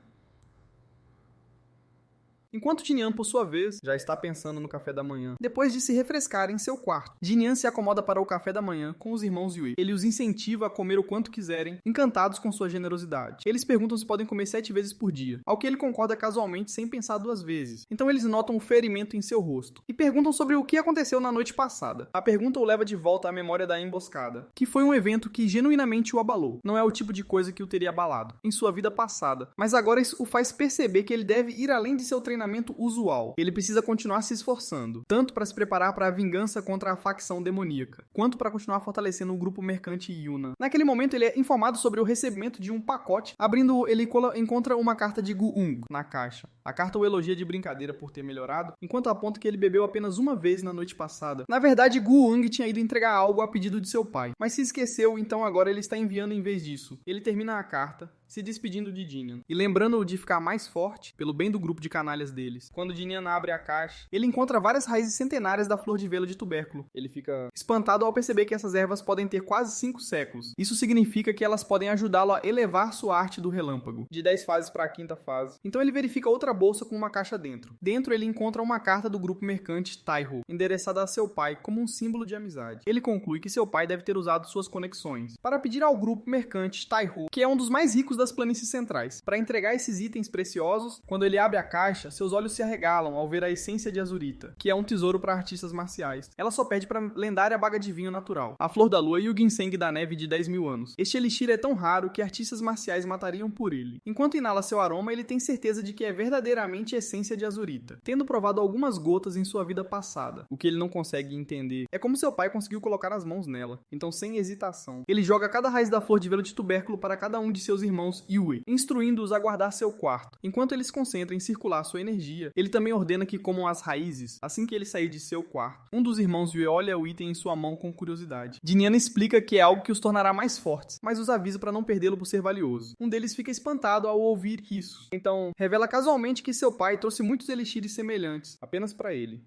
Enquanto Jin Young, por sua vez, já está pensando no café da manhã. Depois de se refrescar em seu quarto, Jin Young se acomoda para o café da manhã com os irmãos Yue. Ele os incentiva a comer o quanto quiserem, encantados com sua generosidade. Eles perguntam se podem comer 7 vezes por dia, ao que ele concorda casualmente sem pensar 2 vezes. Então eles notam um ferimento em seu rosto e perguntam sobre o que aconteceu na noite passada. A pergunta o leva de volta à memória da emboscada, que foi um evento que genuinamente o abalou. Não é o tipo de coisa que o teria abalado em sua vida passada, mas agora isso o faz perceber que ele deve ir além de seu treinamento treinamento usual. Ele precisa continuar se esforçando, tanto para se preparar para a vingança contra a facção demoníaca, quanto para continuar fortalecendo o grupo mercante Yuna. Naquele momento, ele é informado sobre o recebimento de um pacote. Abrindo, ele encontra uma carta de Gu-ung na caixa. A carta o elogia de brincadeira por ter melhorado, enquanto aponta que ele bebeu apenas uma vez na noite passada. Na verdade, Gu-ung tinha ido entregar algo a pedido de seu pai, mas se esqueceu, então agora ele está enviando em vez disso. Ele termina a carta se despedindo de Dinian e lembrando-o de ficar mais forte pelo bem do grupo de canalhas deles. Quando Dinian abre a caixa, ele encontra várias raízes centenárias da flor de vela de tubérculo. Ele fica espantado ao perceber que essas ervas podem ter quase 5 séculos. Isso significa que elas podem ajudá-lo a elevar sua arte do relâmpago, de 10 fases para a 5ª fase. Então ele verifica outra bolsa com uma caixa dentro. Dentro ele encontra uma carta do grupo mercante Taiho, endereçada a seu pai como um símbolo de amizade. Ele conclui que seu pai deve ter usado suas conexões para pedir ao grupo mercante Taiho, que é um dos mais ricos das planícies centrais, para entregar esses itens preciosos. Quando ele abre a caixa, seus olhos se arregalam ao ver a essência de Azurita, que é um tesouro para artistas marciais. Ela só pede para a lendária baga de vinho natural, a flor da lua e o ginseng da neve de 10.000 anos. Este elixir é tão raro que artistas marciais matariam por ele. Enquanto inala seu aroma, ele tem certeza de que é verdadeiramente essência de Azurita, tendo provado algumas gotas em sua vida passada. O que ele não consegue entender é como seu pai conseguiu colocar as mãos nela. Então, sem hesitação, ele joga cada raiz da flor de velo de tubérculo para cada um de seus irmãos Yue, instruindo-os a guardar seu quarto. Enquanto ele se concentra em circular sua energia, ele também ordena que comam as raízes assim que ele sair de seu quarto. Um dos irmãos Yue olha o item em sua mão com curiosidade. Dinian explica que é algo que os tornará mais fortes, mas os avisa para não perdê-lo por ser valioso. Um deles fica espantado ao ouvir isso. Então, revela casualmente que seu pai trouxe muitos elixires semelhantes, apenas para ele.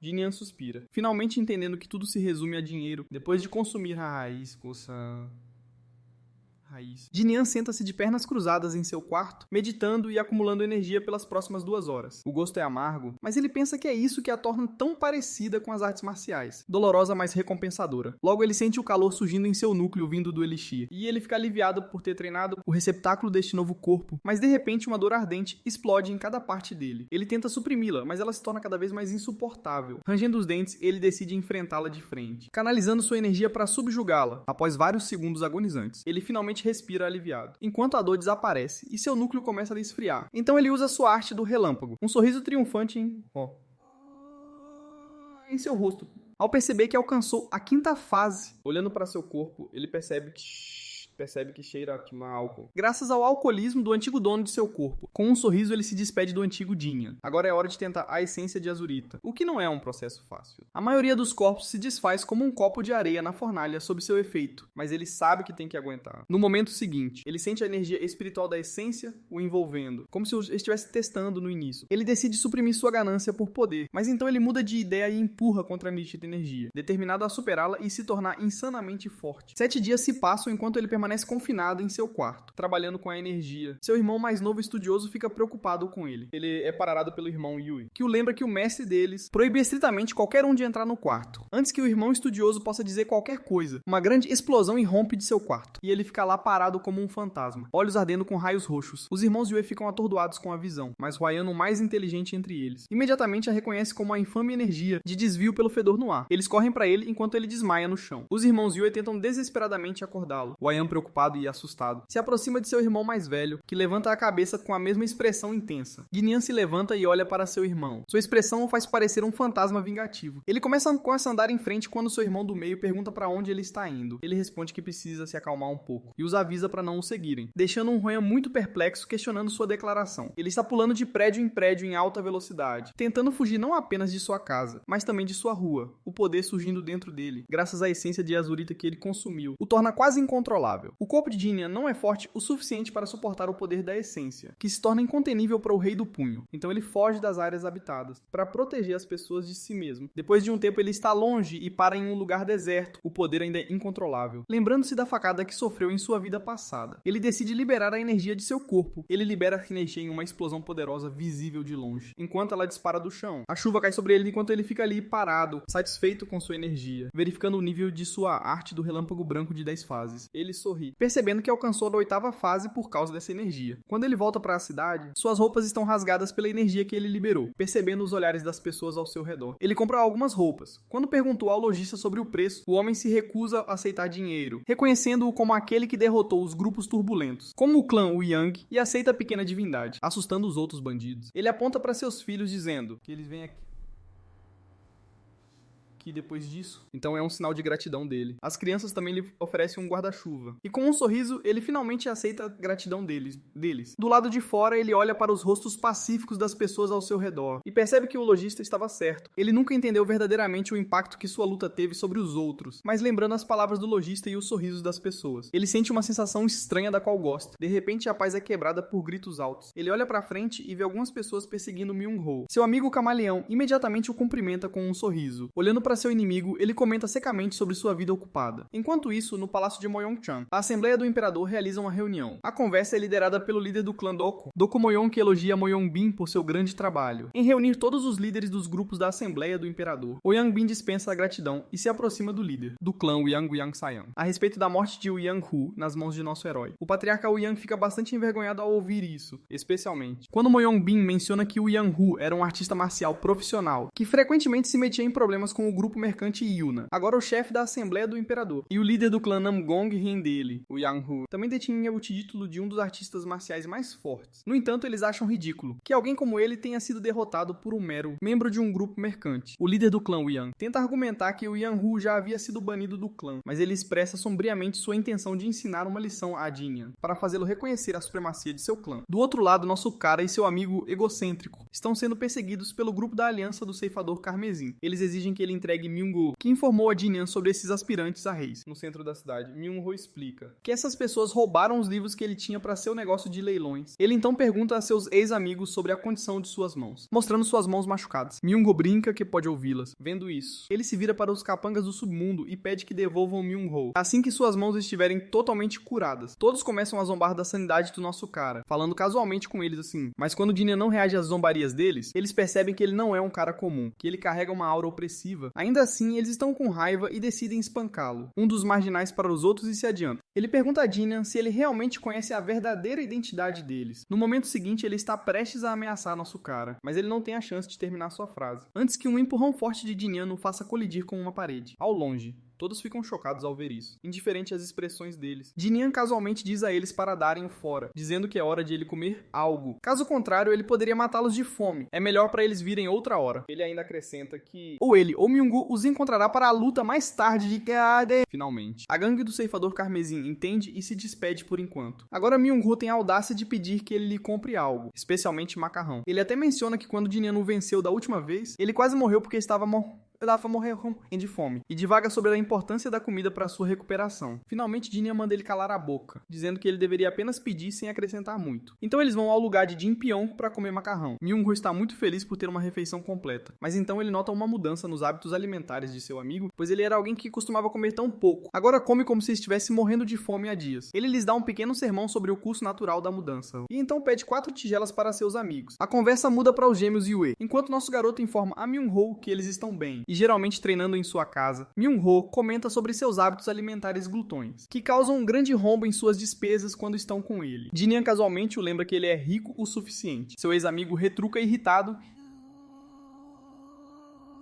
Dinian suspira, finalmente entendendo que tudo se resume a dinheiro. Depois de consumir a raiz, Dinian senta-se de pernas cruzadas em seu quarto, meditando e acumulando energia pelas próximas 2 horas. O gosto é amargo, mas ele pensa que é isso que a torna tão parecida com as artes marciais, dolorosa mas recompensadora. Logo ele sente o calor surgindo em seu núcleo vindo do elixir, e ele fica aliviado por ter treinado o receptáculo deste novo corpo, mas de repente uma dor ardente explode em cada parte dele. Ele tenta suprimi-la, mas ela se torna cada vez mais insuportável. Rangendo os dentes, ele decide enfrentá-la de frente, canalizando sua energia para subjugá-la. Após vários segundos agonizantes, ele finalmente respira aliviado, enquanto a dor desaparece e seu núcleo começa a esfriar. Então ele usa sua arte do relâmpago, um sorriso triunfante em seu rosto. Ao perceber que alcançou a 5ª fase, olhando para seu corpo, ele percebe que cheira a álcool. Graças ao alcoolismo do antigo dono de seu corpo. Com um sorriso, ele se despede do antigo Dinian. Agora é hora de tentar a essência de Azurita, o que não é um processo fácil. A maioria dos corpos se desfaz como um copo de areia na fornalha sob seu efeito, mas ele sabe que tem que aguentar. No momento seguinte, ele sente a energia espiritual da essência o envolvendo, como se estivesse testando no início. Ele decide suprimir sua ganância por poder, mas então ele muda de ideia e empurra contra a nítida energia, determinado a superá-la e se tornar insanamente forte. 7 dias se passam enquanto ele permanece confinado em seu quarto, trabalhando com a energia. Seu irmão mais novo estudioso fica preocupado com ele. Ele é parado pelo irmão Yui, que o lembra que o mestre deles proíbe estritamente qualquer um de entrar no quarto. Antes que o irmão estudioso possa dizer qualquer coisa, uma grande explosão irrompe de seu quarto, e ele fica lá parado como um fantasma, olhos ardendo com raios roxos. Os irmãos Yui ficam atordoados com a visão, mas Huaiyan, o mais inteligente entre eles, imediatamente a reconhece como a infame energia de desvio pelo fedor no ar. Eles correm para ele enquanto ele desmaia no chão. Os irmãos Yui tentam desesperadamente acordá-lo. Huaiyan, preocupado e assustado, se aproxima de seu irmão mais velho, que levanta a cabeça com a mesma expressão intensa. Dinian se levanta e olha para seu irmão. Sua expressão o faz parecer um fantasma vingativo. Ele começa a andar em frente quando seu irmão do meio pergunta para onde ele está indo. Ele responde que precisa se acalmar um pouco e os avisa para não o seguirem, deixando um Huaiyan muito perplexo, questionando sua declaração. Ele está pulando de prédio em prédio em alta velocidade, tentando fugir não apenas de sua casa, mas também de sua rua. O poder surgindo dentro dele, graças à essência de Azurita que ele consumiu, o torna quase incontrolável. O corpo de Dinian não é forte o suficiente para suportar o poder da essência, que se torna incontenível para o Rei do Punho. Então ele foge das áreas habitadas, para proteger as pessoas de si mesmo. Depois de um tempo ele está longe e para em um lugar deserto, o poder ainda é incontrolável. Lembrando-se da facada que sofreu em sua vida passada, ele decide liberar a energia de seu corpo. Ele libera a energia em uma explosão poderosa visível de longe, enquanto ela dispara do chão. A chuva cai sobre ele enquanto ele fica ali parado, satisfeito com sua energia, verificando o nível de sua arte do relâmpago branco de 10 fases. Ele sorri sorrir, percebendo que alcançou a 8ª fase por causa dessa energia. Quando ele volta para a cidade, suas roupas estão rasgadas pela energia que ele liberou, percebendo os olhares das pessoas ao seu redor. Ele compra algumas roupas. Quando perguntou ao lojista sobre o preço, o homem se recusa a aceitar dinheiro, reconhecendo-o como aquele que derrotou os grupos turbulentos, como o clã Yang, e aceita a pequena divindade, assustando os outros bandidos. Ele aponta para seus filhos dizendo que eles vêm aqui depois disso. Então é um sinal de gratidão dele. As crianças também lhe oferecem um guarda-chuva. E com um sorriso, ele finalmente aceita a gratidão deles. Do lado de fora, ele olha para os rostos pacíficos das pessoas ao seu redor e percebe que o lojista estava certo. Ele nunca entendeu verdadeiramente o impacto que sua luta teve sobre os outros, mas lembrando as palavras do lojista e os sorrisos das pessoas. Ele sente uma sensação estranha da qual gosta. De repente, a paz é quebrada por gritos altos. Ele olha para frente e vê algumas pessoas perseguindo Myung-ho. Seu amigo camaleão imediatamente o cumprimenta com um sorriso. Olhando para seu inimigo, ele comenta secamente sobre sua vida ocupada. Enquanto isso, no palácio de Moyong-chan, a Assembleia do Imperador realiza uma reunião. A conversa é liderada pelo líder do clã Doku Moyong, que elogia Moyong-bin por seu grande trabalho em reunir todos os líderes dos grupos da Assembleia do Imperador. Yang-bin dispensa a gratidão e se aproxima do líder do clã Yang Sayan a respeito da morte de Yang-hu nas mãos de nosso herói. O patriarca Yang fica bastante envergonhado ao ouvir isso, especialmente quando Moyong-bin menciona que Yang-hu era um artista marcial profissional que frequentemente se metia em problemas com o grupo mercante Yuna, agora o chefe da Assembleia do Imperador, e o líder do clã Namgong riem dele, o Yang-hu, também detinha o título de um dos artistas marciais mais fortes. No entanto, eles acham ridículo que alguém como ele tenha sido derrotado por um mero membro de um grupo mercante. O líder do clã Yang tenta argumentar que o Yang-hu já havia sido banido do clã, mas ele expressa sombriamente sua intenção de ensinar uma lição a Jinyan, para fazê-lo reconhecer a supremacia de seu clã. Do outro lado, nosso cara e seu amigo egocêntrico estão sendo perseguidos pelo grupo da Aliança do Ceifador Carmesim. Eles exigem que ele entregue Myung-ho, que informou a Jinyan sobre esses aspirantes a reis. No centro da cidade, Myung-ho explica que essas pessoas roubaram os livros que ele tinha para seu negócio de leilões. Ele então pergunta a seus ex-amigos sobre a condição de suas mãos, mostrando suas mãos machucadas. Myung-ho brinca que pode ouvi-las. Vendo isso, ele se vira para os capangas do submundo e pede que devolvam Myung-ho assim que suas mãos estiverem totalmente curadas. Todos começam a zombar da sanidade do nosso cara, falando casualmente com eles assim. Mas quando Jinyan não reage às zombarias deles, eles percebem que ele não é um cara comum, que ele carrega uma aura opressiva. Ainda assim, eles estão com raiva e decidem espancá-lo. Um dos marginais para os outros e se adianta. Ele pergunta a Jinyan se ele realmente conhece a verdadeira identidade deles. No momento seguinte, ele está prestes a ameaçar nosso cara, mas ele não tem a chance de terminar sua frase, antes que um empurrão forte de Jinyan o faça colidir com uma parede. Ao longe, todos ficam chocados ao ver isso, indiferente às expressões deles. Jinyan casualmente diz a eles para darem o fora, dizendo que é hora de ele comer algo. Caso contrário, ele poderia matá-los de fome. É melhor para eles virem outra hora. Ele ainda acrescenta que ou ele ou Myung-ho os encontrará para a luta mais tarde de Kade. Finalmente, a gangue do Ceifador Carmesim entende e se despede por enquanto. Agora Myung-ho tem a audácia de pedir que ele lhe compre algo, especialmente macarrão. Ele até menciona que quando Jinyan o venceu da última vez, ele quase morreu porque estava morrendo de fome, e divaga sobre a importância da comida para sua recuperação. Finalmente, Jinyan manda ele calar a boca, dizendo que ele deveria apenas pedir sem acrescentar muito. Então eles vão ao lugar de Jin Pyong para comer macarrão. Myung-ho está muito feliz por ter uma refeição completa, mas então ele nota uma mudança nos hábitos alimentares de seu amigo, pois ele era alguém que costumava comer tão pouco. Agora come como se estivesse morrendo de fome há dias. Ele lhes dá um pequeno sermão sobre o curso natural da mudança, e então pede 4 tigelas para seus amigos. A conversa muda para os gêmeos Yue, enquanto nosso garoto informa a Myung-ho que eles estão bem, e geralmente treinando em sua casa. Myung-ho comenta sobre seus hábitos alimentares glutões, que causam um grande rombo em suas despesas quando estão com ele. Jinyan casualmente o lembra que ele é rico o suficiente. Seu ex-amigo retruca irritado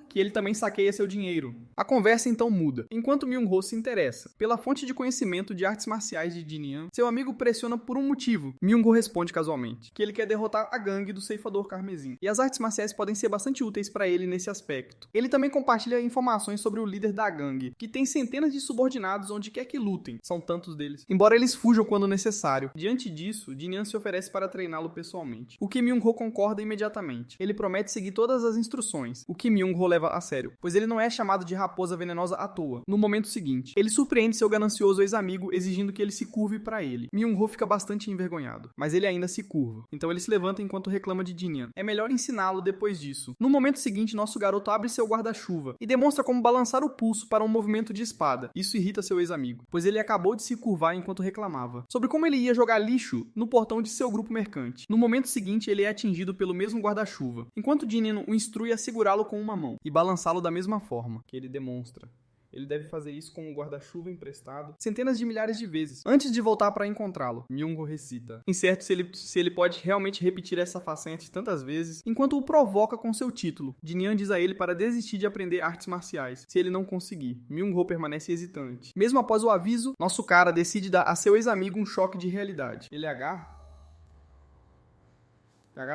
que ele também saqueia seu dinheiro. A conversa então muda, enquanto Myung-ho se interessa pela fonte de conhecimento de artes marciais de Jinyan. Seu amigo pressiona por um motivo. Myung-ho responde casualmente que ele quer derrotar a gangue do Ceifador Carmesim, e as artes marciais podem ser bastante úteis para ele nesse aspecto. Ele também compartilha informações sobre o líder da gangue, que tem centenas de subordinados onde quer que lutem, são tantos deles, embora eles fujam quando necessário. Diante disso, Jinyan se oferece para treiná-lo pessoalmente, o que Myung-ho concorda imediatamente. Ele promete seguir todas as instruções, o que Myung-ho leva a sério, pois ele não é chamado de raposa venenosa à toa. No momento seguinte, ele surpreende seu ganancioso ex-amigo exigindo que ele se curve para ele. Myung-ho fica bastante envergonhado, mas ele ainda se curva. Então ele se levanta enquanto reclama de Jinyan. É melhor ensiná-lo depois disso. No momento seguinte, nosso garoto abre seu guarda-chuva e demonstra como balançar o pulso para um movimento de espada. Isso irrita seu ex-amigo, pois ele acabou de se curvar enquanto reclamava sobre como ele ia jogar lixo no portão de seu grupo mercante. No momento seguinte, ele é atingido pelo mesmo guarda-chuva, enquanto Jinyan o instrui a segurá-lo com uma mão e balançá-lo da mesma forma que ele demonstra Ele deve fazer isso com um guarda-chuva emprestado centenas de milhares de vezes, antes de voltar para encontrá-lo. Myung-ho recita. Incerto se ele pode realmente repetir essa façanha tantas vezes, enquanto o provoca com seu título. Jin-Young diz a ele para desistir de aprender artes marciais, se ele não conseguir. Myung-ho permanece hesitante. Mesmo após o aviso, nosso cara decide dar a seu ex-amigo um choque de realidade. Ele agarra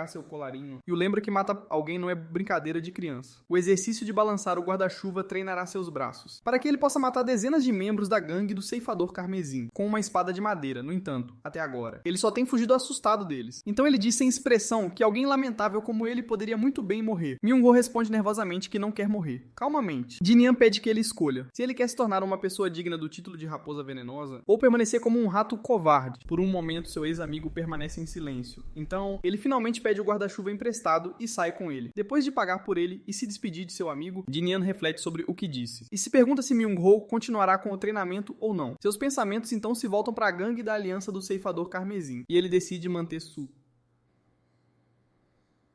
seu colarinho e o lembra que matar alguém não é brincadeira de criança. O exercício de balançar o guarda-chuva treinará seus braços, para que ele possa matar dezenas de membros da gangue do ceifador carmesim, com uma espada de madeira. No entanto, até agora, ele só tem fugido assustado deles. Então ele diz sem expressão que alguém lamentável como ele poderia muito bem morrer. Myung-ho responde nervosamente que não quer morrer. Calmamente. Jin-Young pede que ele escolha, se ele quer se tornar uma pessoa digna do título de raposa venenosa, ou permanecer como um rato covarde. Por um momento, seu ex-amigo permanece em silêncio. Então, ele finalmente pede o guarda-chuva emprestado e sai com ele. Depois de pagar por ele e se despedir de seu amigo, Jin-Young reflete sobre o que disse. E se pergunta se Myung-ho continuará com o treinamento ou não. Seus pensamentos então se voltam para a gangue da Aliança do Ceifador Carmesim, e ele decide manter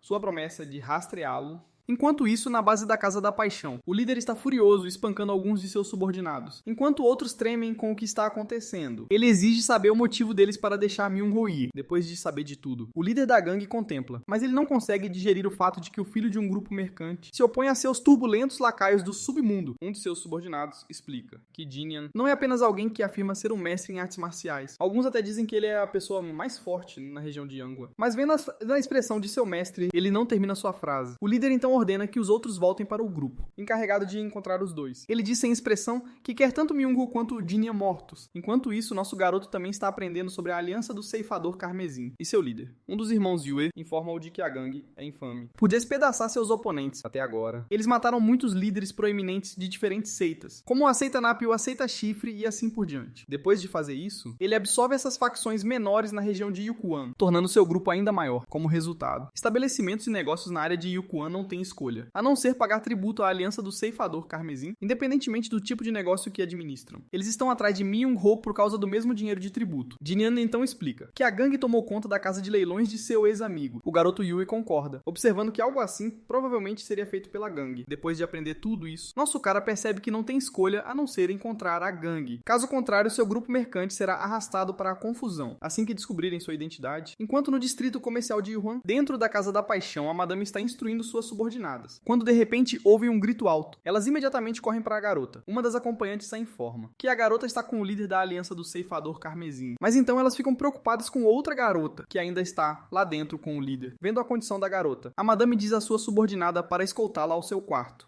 sua promessa de rastreá-lo. Enquanto isso, na base da Casa da Paixão, o líder está furioso, espancando alguns de seus subordinados, enquanto outros tremem com o que está acontecendo. Ele exige saber o motivo deles para deixar Myung-ho ir, depois de saber de tudo. O líder da gangue contempla, mas ele não consegue digerir o fato de que o filho de um grupo mercante se opõe a seus turbulentos lacaios do submundo. Um de seus subordinados explica que Jin-Young não é apenas alguém que afirma ser um mestre em artes marciais. Alguns até dizem que ele é a pessoa mais forte na região de Yanguwa. Mas vendo a expressão de seu mestre, ele não termina sua frase. O líder então ordena que os outros voltem para o grupo, encarregado de encontrar os dois. Ele diz sem expressão que quer tanto Myung-ho quanto Jin-Young mortos. Enquanto isso, nosso garoto também está aprendendo sobre a aliança do ceifador carmesim e seu líder. Um dos irmãos Yue informa-o de que a gangue é infame por despedaçar seus oponentes até agora. Eles mataram muitos líderes proeminentes de diferentes seitas, como a seita Nap e a seita Chifre e assim por diante. Depois de fazer isso, ele absorve essas facções menores na região de Yukuan, tornando seu grupo ainda maior. Como resultado, estabelecimentos e negócios na área de Yukuan não têm escolha, a não ser pagar tributo à aliança do ceifador carmesim, independentemente do tipo de negócio que administram. Eles estão atrás de Myung-ho por causa do mesmo dinheiro de tributo. Jin-Young então explica que a gangue tomou conta da casa de leilões de seu ex-amigo. O garoto Yui concorda, observando que algo assim provavelmente seria feito pela gangue. Depois de aprender tudo isso, nosso cara percebe que não tem escolha a não ser encontrar a gangue. Caso contrário, seu grupo mercante será arrastado para a confusão, assim que descobrirem sua identidade. Enquanto no distrito comercial de Yuan, dentro da Casa da Paixão, a madame está instruindo suas subordinadas, quando de repente ouvem um grito alto. Elas imediatamente correm para a garota. Uma das acompanhantes a informa que a garota está com o líder da aliança do ceifador carmesim. Mas então elas ficam preocupadas com outra garota, que ainda está lá dentro com o líder. Vendo a condição da garota, a madame diz à sua subordinada para escoltá-la ao seu quarto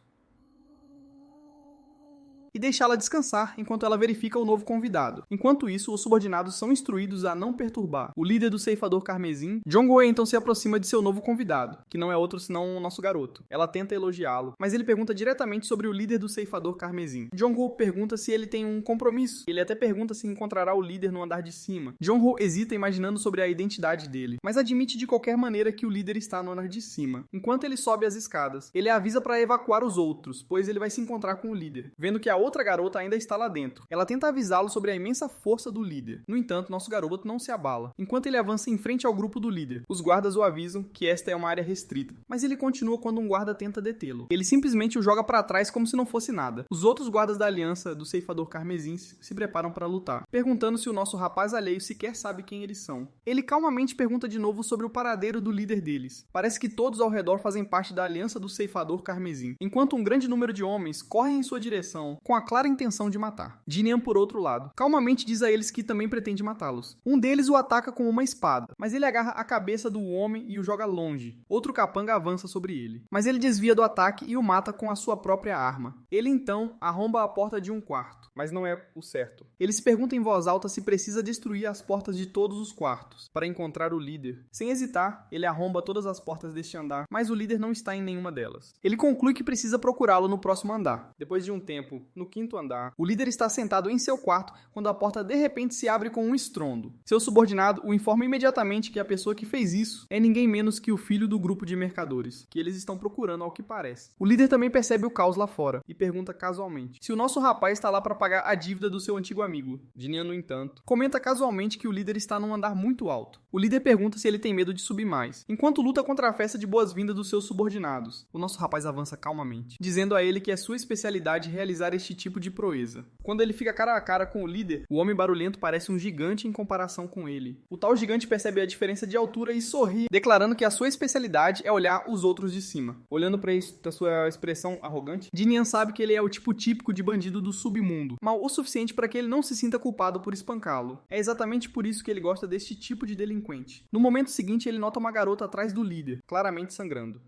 e deixá-la descansar enquanto ela verifica o novo convidado. Enquanto isso, os subordinados são instruídos a não perturbar o líder do ceifador carmesim. Jong-ho então se aproxima de seu novo convidado, que não é outro senão o nosso garoto. Ela tenta elogiá-lo, mas ele pergunta diretamente sobre o líder do ceifador carmesim. Jong-ho pergunta se ele tem um compromisso. Ele até pergunta se encontrará o líder no andar de cima. Jong-ho hesita imaginando sobre a identidade dele, mas admite de qualquer maneira que o líder está no andar de cima. Enquanto ele sobe as escadas, ele avisa para evacuar os outros, pois ele vai se encontrar com o líder. Vendo que a outra garota ainda está lá dentro, ela tenta avisá-lo sobre a imensa força do líder. No entanto, nosso garoto não se abala. Enquanto ele avança em frente ao grupo do líder, os guardas o avisam que esta é uma área restrita, mas ele continua quando um guarda tenta detê-lo. Ele simplesmente o joga para trás como se não fosse nada. Os outros guardas da aliança do ceifador carmesim se preparam para lutar, perguntando se o nosso rapaz alheio sequer sabe quem eles são. Ele calmamente pergunta de novo sobre o paradeiro do líder deles. Parece que todos ao redor fazem parte da aliança do ceifador carmesim, enquanto um grande número de homens correm em sua direção com a clara intenção de matar. Jin-Young, por outro lado, calmamente diz a eles que também pretende matá-los. Um deles o ataca com uma espada, mas ele agarra a cabeça do homem e o joga longe. Outro capanga avança sobre ele, mas ele desvia do ataque e o mata com a sua própria arma. Ele então arromba a porta de um quarto, mas não é o certo. Ele se pergunta em voz alta se precisa destruir as portas de todos os quartos para encontrar o líder. Sem hesitar, ele arromba todas as portas deste andar, mas o líder não está em nenhuma delas. Ele conclui que precisa procurá-lo no próximo andar. Depois de um tempo, no quinto andar, o líder está sentado em seu quarto quando a porta de repente se abre com um estrondo. Seu subordinado o informa imediatamente que a pessoa que fez isso é ninguém menos que o filho do grupo de mercadores, que eles estão procurando ao que parece. O líder também percebe o caos lá fora e pergunta casualmente se o nosso rapaz está lá para pagar a dívida do seu antigo amigo. Jin-Young, no entanto, comenta casualmente que o líder está num andar muito alto. O líder pergunta se ele tem medo de subir mais, enquanto luta contra a festa de boas-vindas dos seus subordinados. O nosso rapaz avança calmamente, dizendo a ele que é sua especialidade realizar este este tipo de proeza. Quando ele fica cara a cara com o líder, o homem barulhento parece um gigante em comparação com ele. O tal gigante percebe a diferença de altura e sorri, declarando que a sua especialidade é olhar os outros de cima. Olhando para sua expressão arrogante, Jinian sabe que ele é o tipo típico de bandido do submundo, mal o suficiente para que ele não se sinta culpado por espancá-lo. É exatamente por isso que ele gosta deste tipo de delinquente. No momento seguinte, ele nota uma garota atrás do líder, claramente sangrando.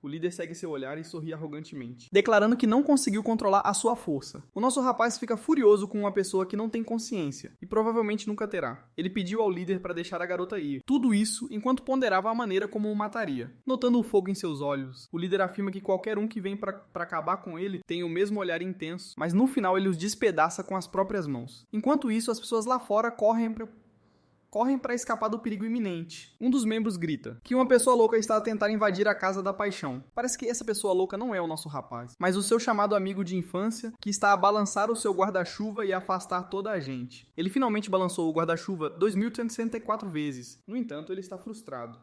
O líder segue seu olhar e sorri arrogantemente, declarando que não conseguiu controlar a sua força. O nosso rapaz fica furioso com uma pessoa que não tem consciência, e provavelmente nunca terá. Ele pediu ao líder para deixar a garota ir. Tudo isso enquanto ponderava a maneira como o mataria. Notando o fogo em seus olhos, o líder afirma que qualquer um que vem para acabar com ele tem o mesmo olhar intenso, mas no final ele os despedaça com as próprias mãos. Enquanto isso, as pessoas lá fora correm para escapar do perigo iminente. Um dos membros grita que uma pessoa louca está a tentar invadir a casa da paixão. Parece que essa pessoa louca não é o nosso rapaz, mas o seu chamado amigo de infância que está a balançar o seu guarda-chuva e a afastar toda a gente. Ele finalmente balançou o guarda-chuva 2.164 vezes. No entanto, ele está frustrado.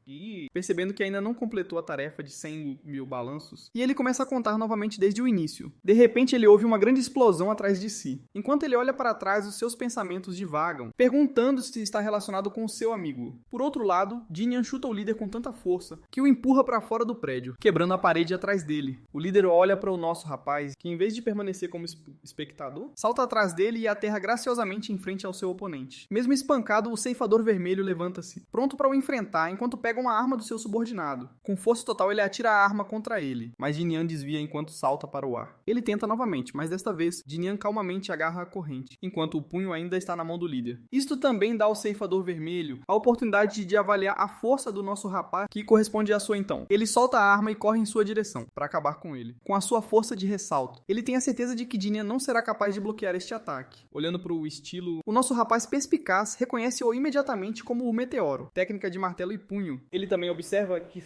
E percebendo que ainda não completou a tarefa de 100 mil balanços, e ele começa a contar novamente desde o início. De repente ele ouve uma grande explosão atrás de si. Enquanto ele olha para trás, os seus pensamentos divagam, perguntando se está relacionado com o seu amigo. Por outro lado, Jinian chuta o líder com tanta força que o empurra para fora do prédio, quebrando a parede atrás dele. O líder olha para o nosso rapaz, que em vez de permanecer como espectador, salta atrás dele e aterra graciosamente em frente ao seu oponente. Mesmo espancado, o ceifador vermelho levanta-se, pronto para o enfrentar, enquanto pega uma arma do seu subordinado. Com força total, ele atira a arma contra ele, mas Jinian desvia enquanto salta para o ar. Ele tenta novamente, mas desta vez, Jinian calmamente agarra a corrente, enquanto o punho ainda está na mão do líder. Isto também dá ao ceifador vermelho a oportunidade de avaliar a força do nosso rapaz, que corresponde à sua então. Ele solta a arma e corre em sua direção, para acabar com ele, com a sua força de ressalto. Ele tem a certeza de que Jinian não será capaz de bloquear este ataque. Olhando para o estilo, o nosso rapaz perspicaz reconhece-o imediatamente como o meteoro, técnica de martelo e punho. Ele também observa que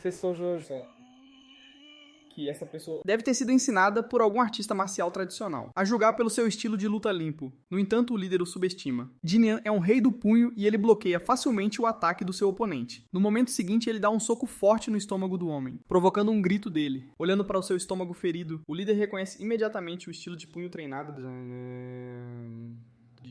essa pessoa deve ter sido ensinada por algum artista marcial tradicional, a julgar pelo seu estilo de luta limpo. No entanto, o líder o subestima. Jinian é um rei do punho e ele bloqueia facilmente o ataque do seu oponente. No momento seguinte, ele dá um soco forte no estômago do homem, provocando um grito dele. Olhando para o seu estômago ferido, o líder reconhece imediatamente o estilo de punho treinado de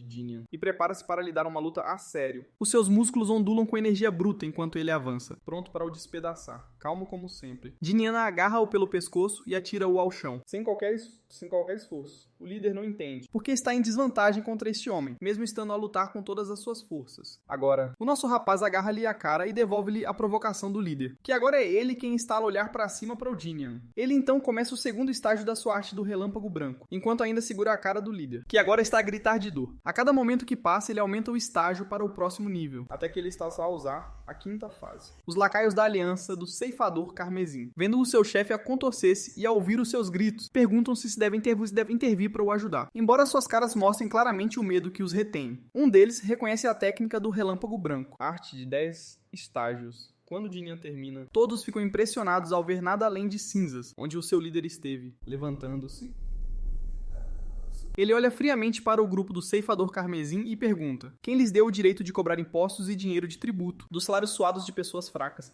Jinian e prepara-se para lhe dar uma luta a sério. Os seus músculos ondulam com energia bruta enquanto ele avança, pronto para o despedaçar, calmo como sempre. Jinian agarra-o pelo pescoço e atira-o ao chão, sem qualquer esforço. O líder não entende, porque está em desvantagem contra este homem, mesmo estando a lutar com todas as suas forças. Agora, o nosso rapaz agarra-lhe a cara e devolve-lhe a provocação do líder, que agora é ele quem está a olhar para cima para o Jinian. Ele então começa o segundo estágio da sua arte do relâmpago branco, enquanto ainda segura a cara do líder, que agora está a gritar de dor. A cada momento que passa, ele aumenta o estágio para o próximo nível, até que ele está a usar a quinta fase. Os lacaios da aliança do ceifador carmesim, vendo o seu chefe a contorcer-se e a ouvir os seus gritos, perguntam-se se devem intervir para o ajudar, embora suas caras mostrem claramente o medo que os retém. Um deles reconhece a técnica do relâmpago branco, arte de 10 estágios. Quando Jinian termina, todos ficam impressionados ao ver nada além de cinzas, onde o seu líder esteve, levantando-se. Ele olha friamente para o grupo do ceifador carmesim e pergunta: quem lhes deu o direito de cobrar impostos e dinheiro de tributo, dos salários suados de pessoas fracas?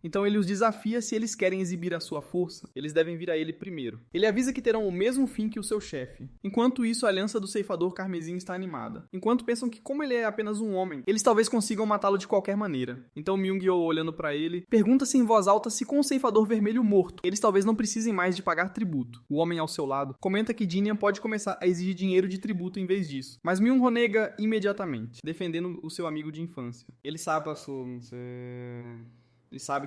Então ele os desafia se eles querem exibir a sua força, eles devem vir a ele primeiro. Ele avisa que terão o mesmo fim que o seu chefe. Enquanto isso, a aliança do ceifador carmesim está animada. Enquanto pensam que como ele é apenas um homem, eles talvez consigam matá-lo de qualquer maneira. Então Myung-Yo, olhando para ele, pergunta-se em voz alta se com o ceifador vermelho morto, eles talvez não precisem mais de pagar tributo. O homem ao seu lado comenta que Jinian pode começar a exigir dinheiro de tributo em vez disso. Mas Myung-Ho nega imediatamente, defendendo o seu amigo de infância. Ele sabe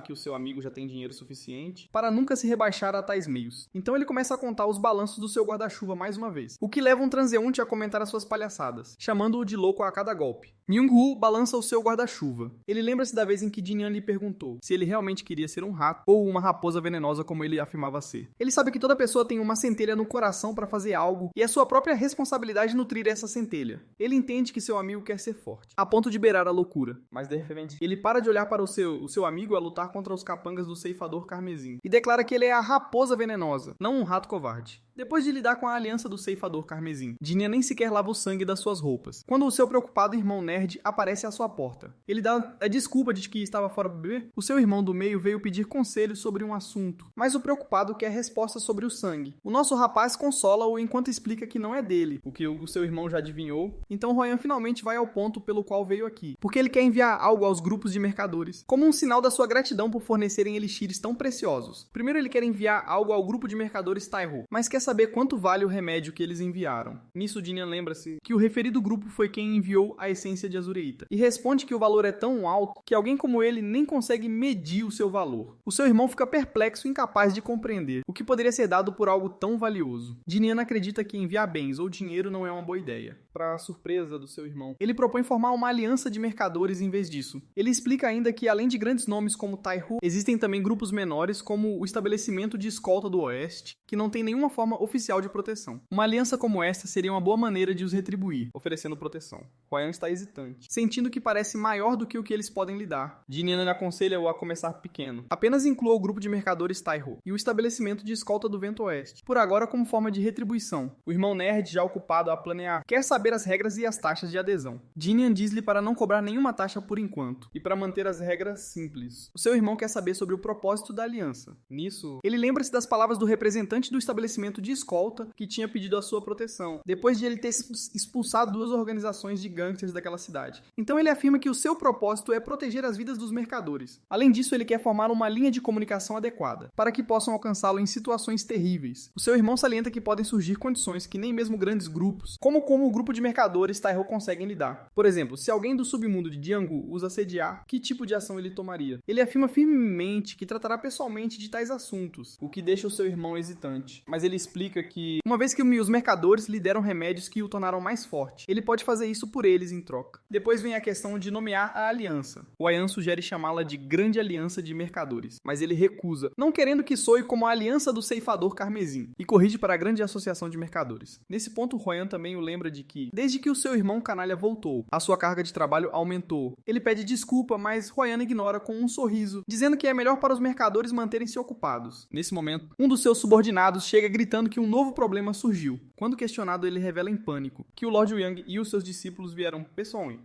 que o seu amigo já tem dinheiro suficiente para nunca se rebaixar a tais meios. Então ele começa a contar os balanços do seu guarda-chuva mais uma vez, o que leva um transeunte a comentar as suas palhaçadas, chamando-o de louco a cada golpe. Myung-Woo balança o seu guarda-chuva. Ele lembra-se da vez em que Jinian lhe perguntou se ele realmente queria ser um rato ou uma raposa venenosa como ele afirmava ser. Ele sabe que toda pessoa tem uma centelha no coração para fazer algo e é sua própria responsabilidade nutrir essa centelha. Ele entende que seu amigo quer ser forte, a ponto de beirar a loucura. Mas de repente, ele para de olhar para o seu amigo amigo a lutar contra os capangas do ceifador carmesim, e declara que ele é a raposa venenosa, não um rato covarde. Depois de lidar com a aliança do ceifador carmesim, Dinian nem sequer lava o sangue das suas roupas, quando o seu preocupado irmão nerd aparece à sua porta. Ele dá a desculpa de que estava fora para beber. O seu irmão do meio veio pedir conselhos sobre um assunto, mas o preocupado quer respostas sobre o sangue. O nosso rapaz consola-o enquanto explica que não é dele, o que o seu irmão já adivinhou. Então Royan finalmente vai ao ponto pelo qual veio aqui, porque ele quer enviar algo aos grupos de mercadores, como um sinal da sua gratidão por fornecerem elixires tão preciosos. Primeiro ele quer enviar algo ao grupo de mercadores Taiho, mas quer saber quanto vale o remédio que eles enviaram. Nisso, Dinian lembra-se que o referido grupo foi quem enviou a essência de azureíta, e responde que o valor é tão alto que alguém como ele nem consegue medir o seu valor. O seu irmão fica perplexo e incapaz de compreender o que poderia ser dado por algo tão valioso. Dinian acredita que enviar bens ou dinheiro não é uma boa ideia. Para surpresa do seu irmão, ele propõe formar uma aliança de mercadores em vez disso. Ele explica ainda que, além de grandes nomes como Taihu, existem também grupos menores como o Estabelecimento de Escolta do Oeste, que não tem nenhuma forma oficial de proteção. Uma aliança como esta seria uma boa maneira de os retribuir, oferecendo proteção. Royan está hesitante, sentindo que parece maior do que o que eles podem lhe dar. Dinian aconselha-o a começar pequeno. Apenas inclua o grupo de mercadores Taiho e o Estabelecimento de Escolta do Vento Oeste, por agora como forma de retribuição. O irmão nerd, já ocupado a planear, quer saber as regras e as taxas de adesão. Dinian diz-lhe para não cobrar nenhuma taxa por enquanto, e para manter as regras simples. O seu irmão quer saber sobre o propósito da aliança. Nisso, ele lembra-se das palavras do representante do estabelecimento de escolta que tinha pedido a sua proteção, depois de ele ter expulsado 2 organizações de gangsters daquela cidade. Então ele afirma que o seu propósito é proteger as vidas dos mercadores. Além disso, ele quer formar uma linha de comunicação adequada, para que possam alcançá-lo em situações terríveis. O seu irmão salienta que podem surgir condições que nem mesmo grandes grupos, como o grupo de mercadores Taiho conseguem lidar. Por exemplo, se alguém do submundo de Jianghu os assediar, que tipo de ação ele tomaria? Ele afirma firmemente que tratará pessoalmente de tais assuntos, o que deixa o seu irmão hesitante. Mas ele explica que, uma vez que os mercadores lhe deram remédios que o tornaram mais forte, ele pode fazer isso por eles em troca. Depois vem a questão de nomear a aliança. O Ayan sugere chamá-la de Grande Aliança de Mercadores, mas ele recusa, não querendo que soe como a Aliança do Ceifador Carmesim, e corrige para a Grande Associação de Mercadores. Nesse ponto, Royan também o lembra de que, desde que o seu irmão canalha voltou, a sua carga de trabalho aumentou. Ele pede desculpa, mas Royan ignora com um sorriso, dizendo que é melhor para os mercadores manterem-se ocupados. Nesse momento, um dos seus subordinados chega gritando que um novo problema surgiu. Quando questionado, ele revela em pânico que o Lord Yang e os seus discípulos vieram pessoalmente.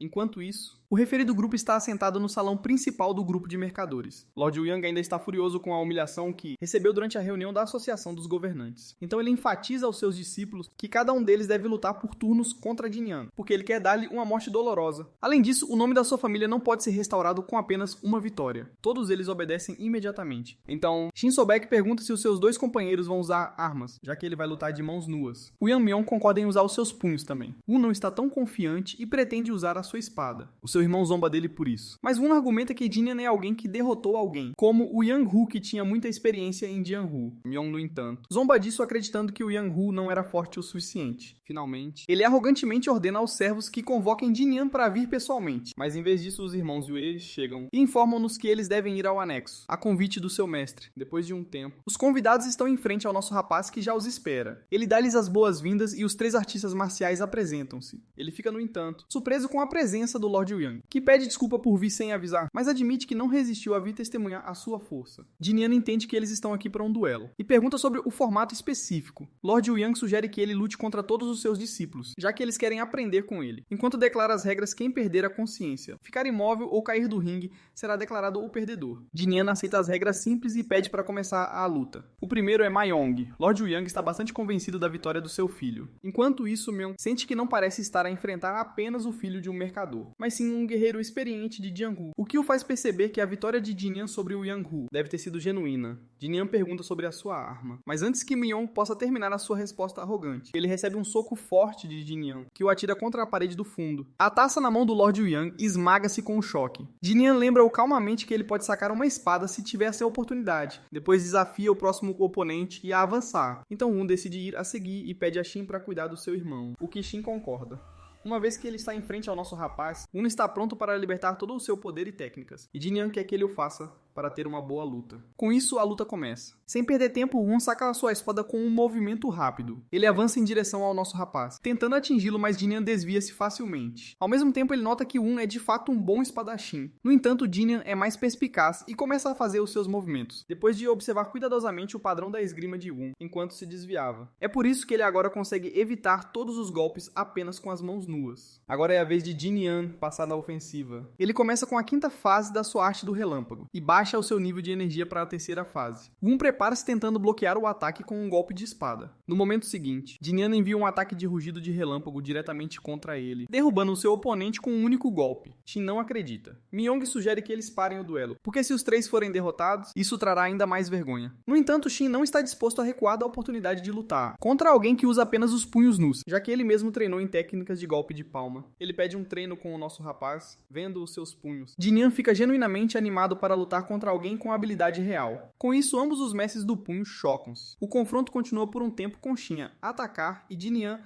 Enquanto isso, o referido grupo está assentado no salão principal do grupo de mercadores. Lord Yang ainda está furioso com a humilhação que recebeu durante a reunião da Associação dos Governantes. Então ele enfatiza aos seus discípulos que cada um deles deve lutar por turnos contra Dinian, porque ele quer dar-lhe uma morte dolorosa. Além disso, o nome da sua família não pode ser restaurado com apenas uma vitória. Todos eles obedecem imediatamente. Então, Shin Sobek pergunta se os seus 2 companheiros vão usar armas, já que ele vai lutar de mãos nuas. O Yang Mion concorda em usar os seus punhos também. Wu não está tão confiante e pretende usar a sua espada. O seu irmão zomba dele por isso. Mas Wu argumenta que Dinian é alguém que derrotou alguém, como o Yang Hu, que tinha muita experiência em Jianghu. Mion, no entanto, zomba disso acreditando que o Yang Hu não era forte o suficiente. Finalmente, ele arrogantemente ordena aos servos que convoquem Dinian para vir pessoalmente. Mas em vez disso, os irmãos Yue chegam e informam-nos que eles devem ir ao anexo, a convite do seu mestre. Depois de um tempo, os convidados estão em frente ao nosso rapaz que já os espera. Ele dá-lhes as boas-vindas e os 3 artistas marciais apresentam-se. Ele fica, no entanto, surpreso com a presença do Lord Yang, que pede desculpa por vir sem avisar, mas admite que não resistiu a vir testemunhar a sua força. Dinian entende que eles estão aqui para um duelo, e pergunta sobre o formato específico. Lord Yang sugere que ele lute contra todos os seus discípulos, já que eles querem aprender com ele, enquanto declara as regras quem perder a consciência. Ficar imóvel ou cair do ringue será declarado o perdedor. Dinian aceita as regras simples e pede para começar a luta. O primeiro é Mayong. Lord Yang está bastante convencido da vitória do seu filho. Enquanto isso, Myung sente que não parece estar a enfrentar apenas o filho de um mercador, mas sim um guerreiro experiente de Jianghu, o que o faz perceber que a vitória de Dinian sobre o Yang Hu deve ter sido genuína. Dinian pergunta sobre a sua arma, mas antes que Myung possa terminar a sua resposta arrogante, ele recebe um soco forte de Dinian, que o atira contra a parede do fundo. A taça na mão do Lord Yang esmaga-se com o choque. Dinian lembra-o calmamente que ele pode sacar uma espada se tiver essa oportunidade. Depois desafia o próximo oponente a avançar. Então decide ir a seguir e pede a Shin para cuidar do seu irmão, o que Shin concorda. Uma vez que ele está em frente ao nosso rapaz, está pronto para libertar todo o seu poder e técnicas, e Dinian quer que ele o faça para ter uma boa luta. Com isso, a luta começa. Sem perder tempo, Wun saca a sua espada com um movimento rápido. Ele avança em direção ao nosso rapaz, tentando atingi-lo, mas Jinian desvia-se facilmente. Ao mesmo tempo, ele nota que Wun é de fato um bom espadachim. No entanto, Jinian é mais perspicaz e começa a fazer os seus movimentos, depois de observar cuidadosamente o padrão da esgrima de Wun, enquanto se desviava. É por isso que ele agora consegue evitar todos os golpes apenas com as mãos nuas. Agora é a vez de Jinian passar na ofensiva. Ele começa com a quinta fase da sua arte do relâmpago, e baixa o seu nível de energia para a terceira fase. Wun prepara-se tentando bloquear o ataque com um golpe de espada. No momento seguinte, Jinian envia um ataque de rugido de relâmpago diretamente contra ele, derrubando o seu oponente com um único golpe. Shin não acredita. Myong sugere que eles parem o duelo, porque se os três forem derrotados, isso trará ainda mais vergonha. No entanto, Shin não está disposto a recuar da oportunidade de lutar contra alguém que usa apenas os punhos nus, já que ele mesmo treinou em técnicas de golpe de palma. Ele pede um treino com o nosso rapaz, vendo os seus punhos. Jinian fica genuinamente animado para lutar contra alguém com habilidade real. Com isso, ambos os mestres do punho chocam-se. O confronto continua por um tempo com Shin a atacar e Jinian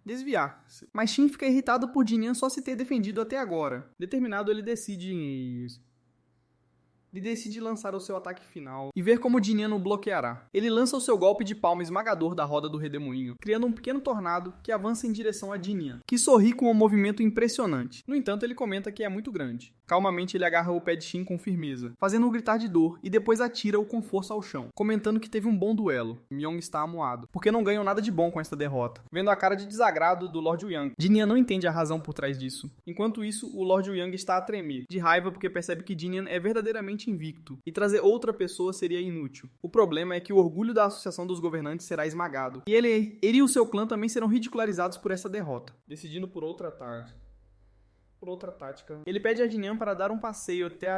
desviar. Mas Shin fica irritado por Jinian só se ter defendido até agora. Determinado, ele decide lançar o seu ataque final e ver como Jinian o bloqueará. Ele lança o seu golpe de palma esmagador da roda do redemoinho, criando um pequeno tornado que avança em direção a Jinian, que sorri com um movimento impressionante. No entanto, ele comenta que é muito grande. Calmamente, ele agarra o pé de Shin com firmeza, fazendo-o gritar de dor e depois atira-o com força ao chão, comentando que teve um bom duelo. Myong está amuado, porque não ganham nada de bom com esta derrota. Vendo a cara de desagrado do Lord Yang, Jinian não entende a razão por trás disso. Enquanto isso, o Lord Yang está a tremer, de raiva porque percebe que Jinian é verdadeiramente invicto, e trazer outra pessoa seria inútil. O problema é que o orgulho da Associação dos Governantes será esmagado, e ele e o seu clã também serão ridicularizados por essa derrota. Decidindo por outra tática, ele pede a Jinian para dar um passeio até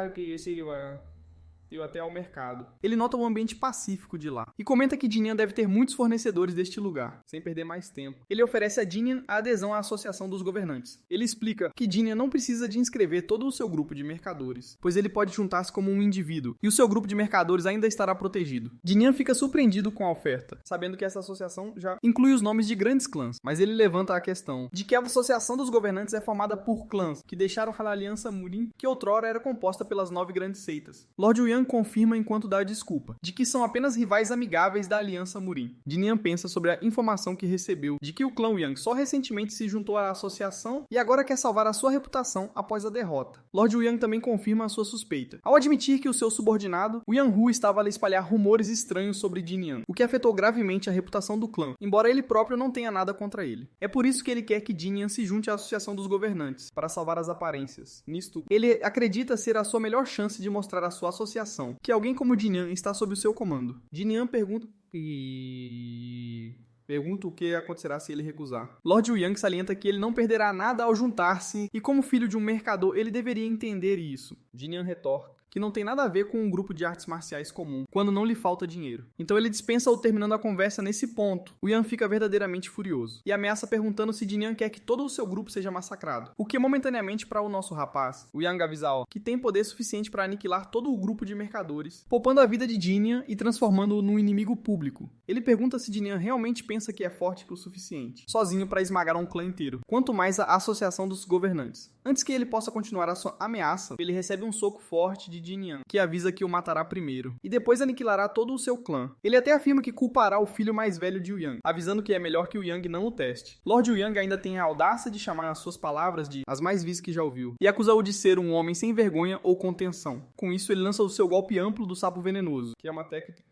ao mercado. Ele nota o ambiente pacífico de lá e comenta que Jinian deve ter muitos fornecedores deste lugar. Sem perder mais tempo, ele oferece a Jinian a adesão à Associação dos Governantes. Ele explica que Jinian não precisa de inscrever todo o seu grupo de mercadores, pois ele pode juntar-se como um indivíduo e o seu grupo de mercadores ainda estará protegido. Jinian fica surpreendido com a oferta, sabendo que essa associação já inclui os nomes de grandes clãs, mas ele levanta a questão de que a Associação dos Governantes é formada por clãs que deixaram a Aliança Murin, que outrora era composta pelas 9 grandes seitas. Lord Yang confirma enquanto dá a desculpa, de que são apenas rivais amigáveis da Aliança Murin. Jinian pensa sobre a informação que recebeu, de que o clã Yang só recentemente se juntou à associação e agora quer salvar a sua reputação após a derrota. Lord Yang também confirma a sua suspeita, ao admitir que o seu subordinado, Yang Hu, estava a espalhar rumores estranhos sobre Jinian, o que afetou gravemente a reputação do clã, embora ele próprio não tenha nada contra ele. É por isso que ele quer que Jinian se junte à Associação dos Governantes, para salvar as aparências. Nisto, ele acredita ser a sua melhor chance de mostrar a sua associação, que alguém como Jinian está sob o seu comando. Jinian pergunta o que acontecerá se ele recusar. Lord Yang salienta que ele não perderá nada ao juntar-se e como filho de um mercador ele deveria entender isso. Jinian retorna que não tem nada a ver com um grupo de artes marciais comum, quando não lhe falta dinheiro. Então ele dispensa-o terminando a conversa nesse ponto. O Yang fica verdadeiramente furioso e ameaça perguntando se Jinian quer que todo o seu grupo seja massacrado. O que momentaneamente para o nosso rapaz, o Yang avisa que tem poder suficiente para aniquilar todo o grupo de mercadores, poupando a vida de Jinian e transformando-o num inimigo público. Ele pergunta se Jinian realmente pensa que é forte o suficiente, sozinho para esmagar um clã inteiro, quanto mais a Associação dos Governantes. Antes que ele possa continuar a sua ameaça, ele recebe um soco forte de Jinian, que avisa que o matará primeiro, e depois aniquilará todo o seu clã. Ele até afirma que culpará o filho mais velho de Yang, avisando que é melhor que o Yang não o teste. Lord Yang ainda tem a audácia de chamar as suas palavras de as mais vis que já ouviu, e acusa-o de ser um homem sem vergonha ou contenção. Com isso, ele lança o seu golpe amplo do sapo venenoso, que é uma técnica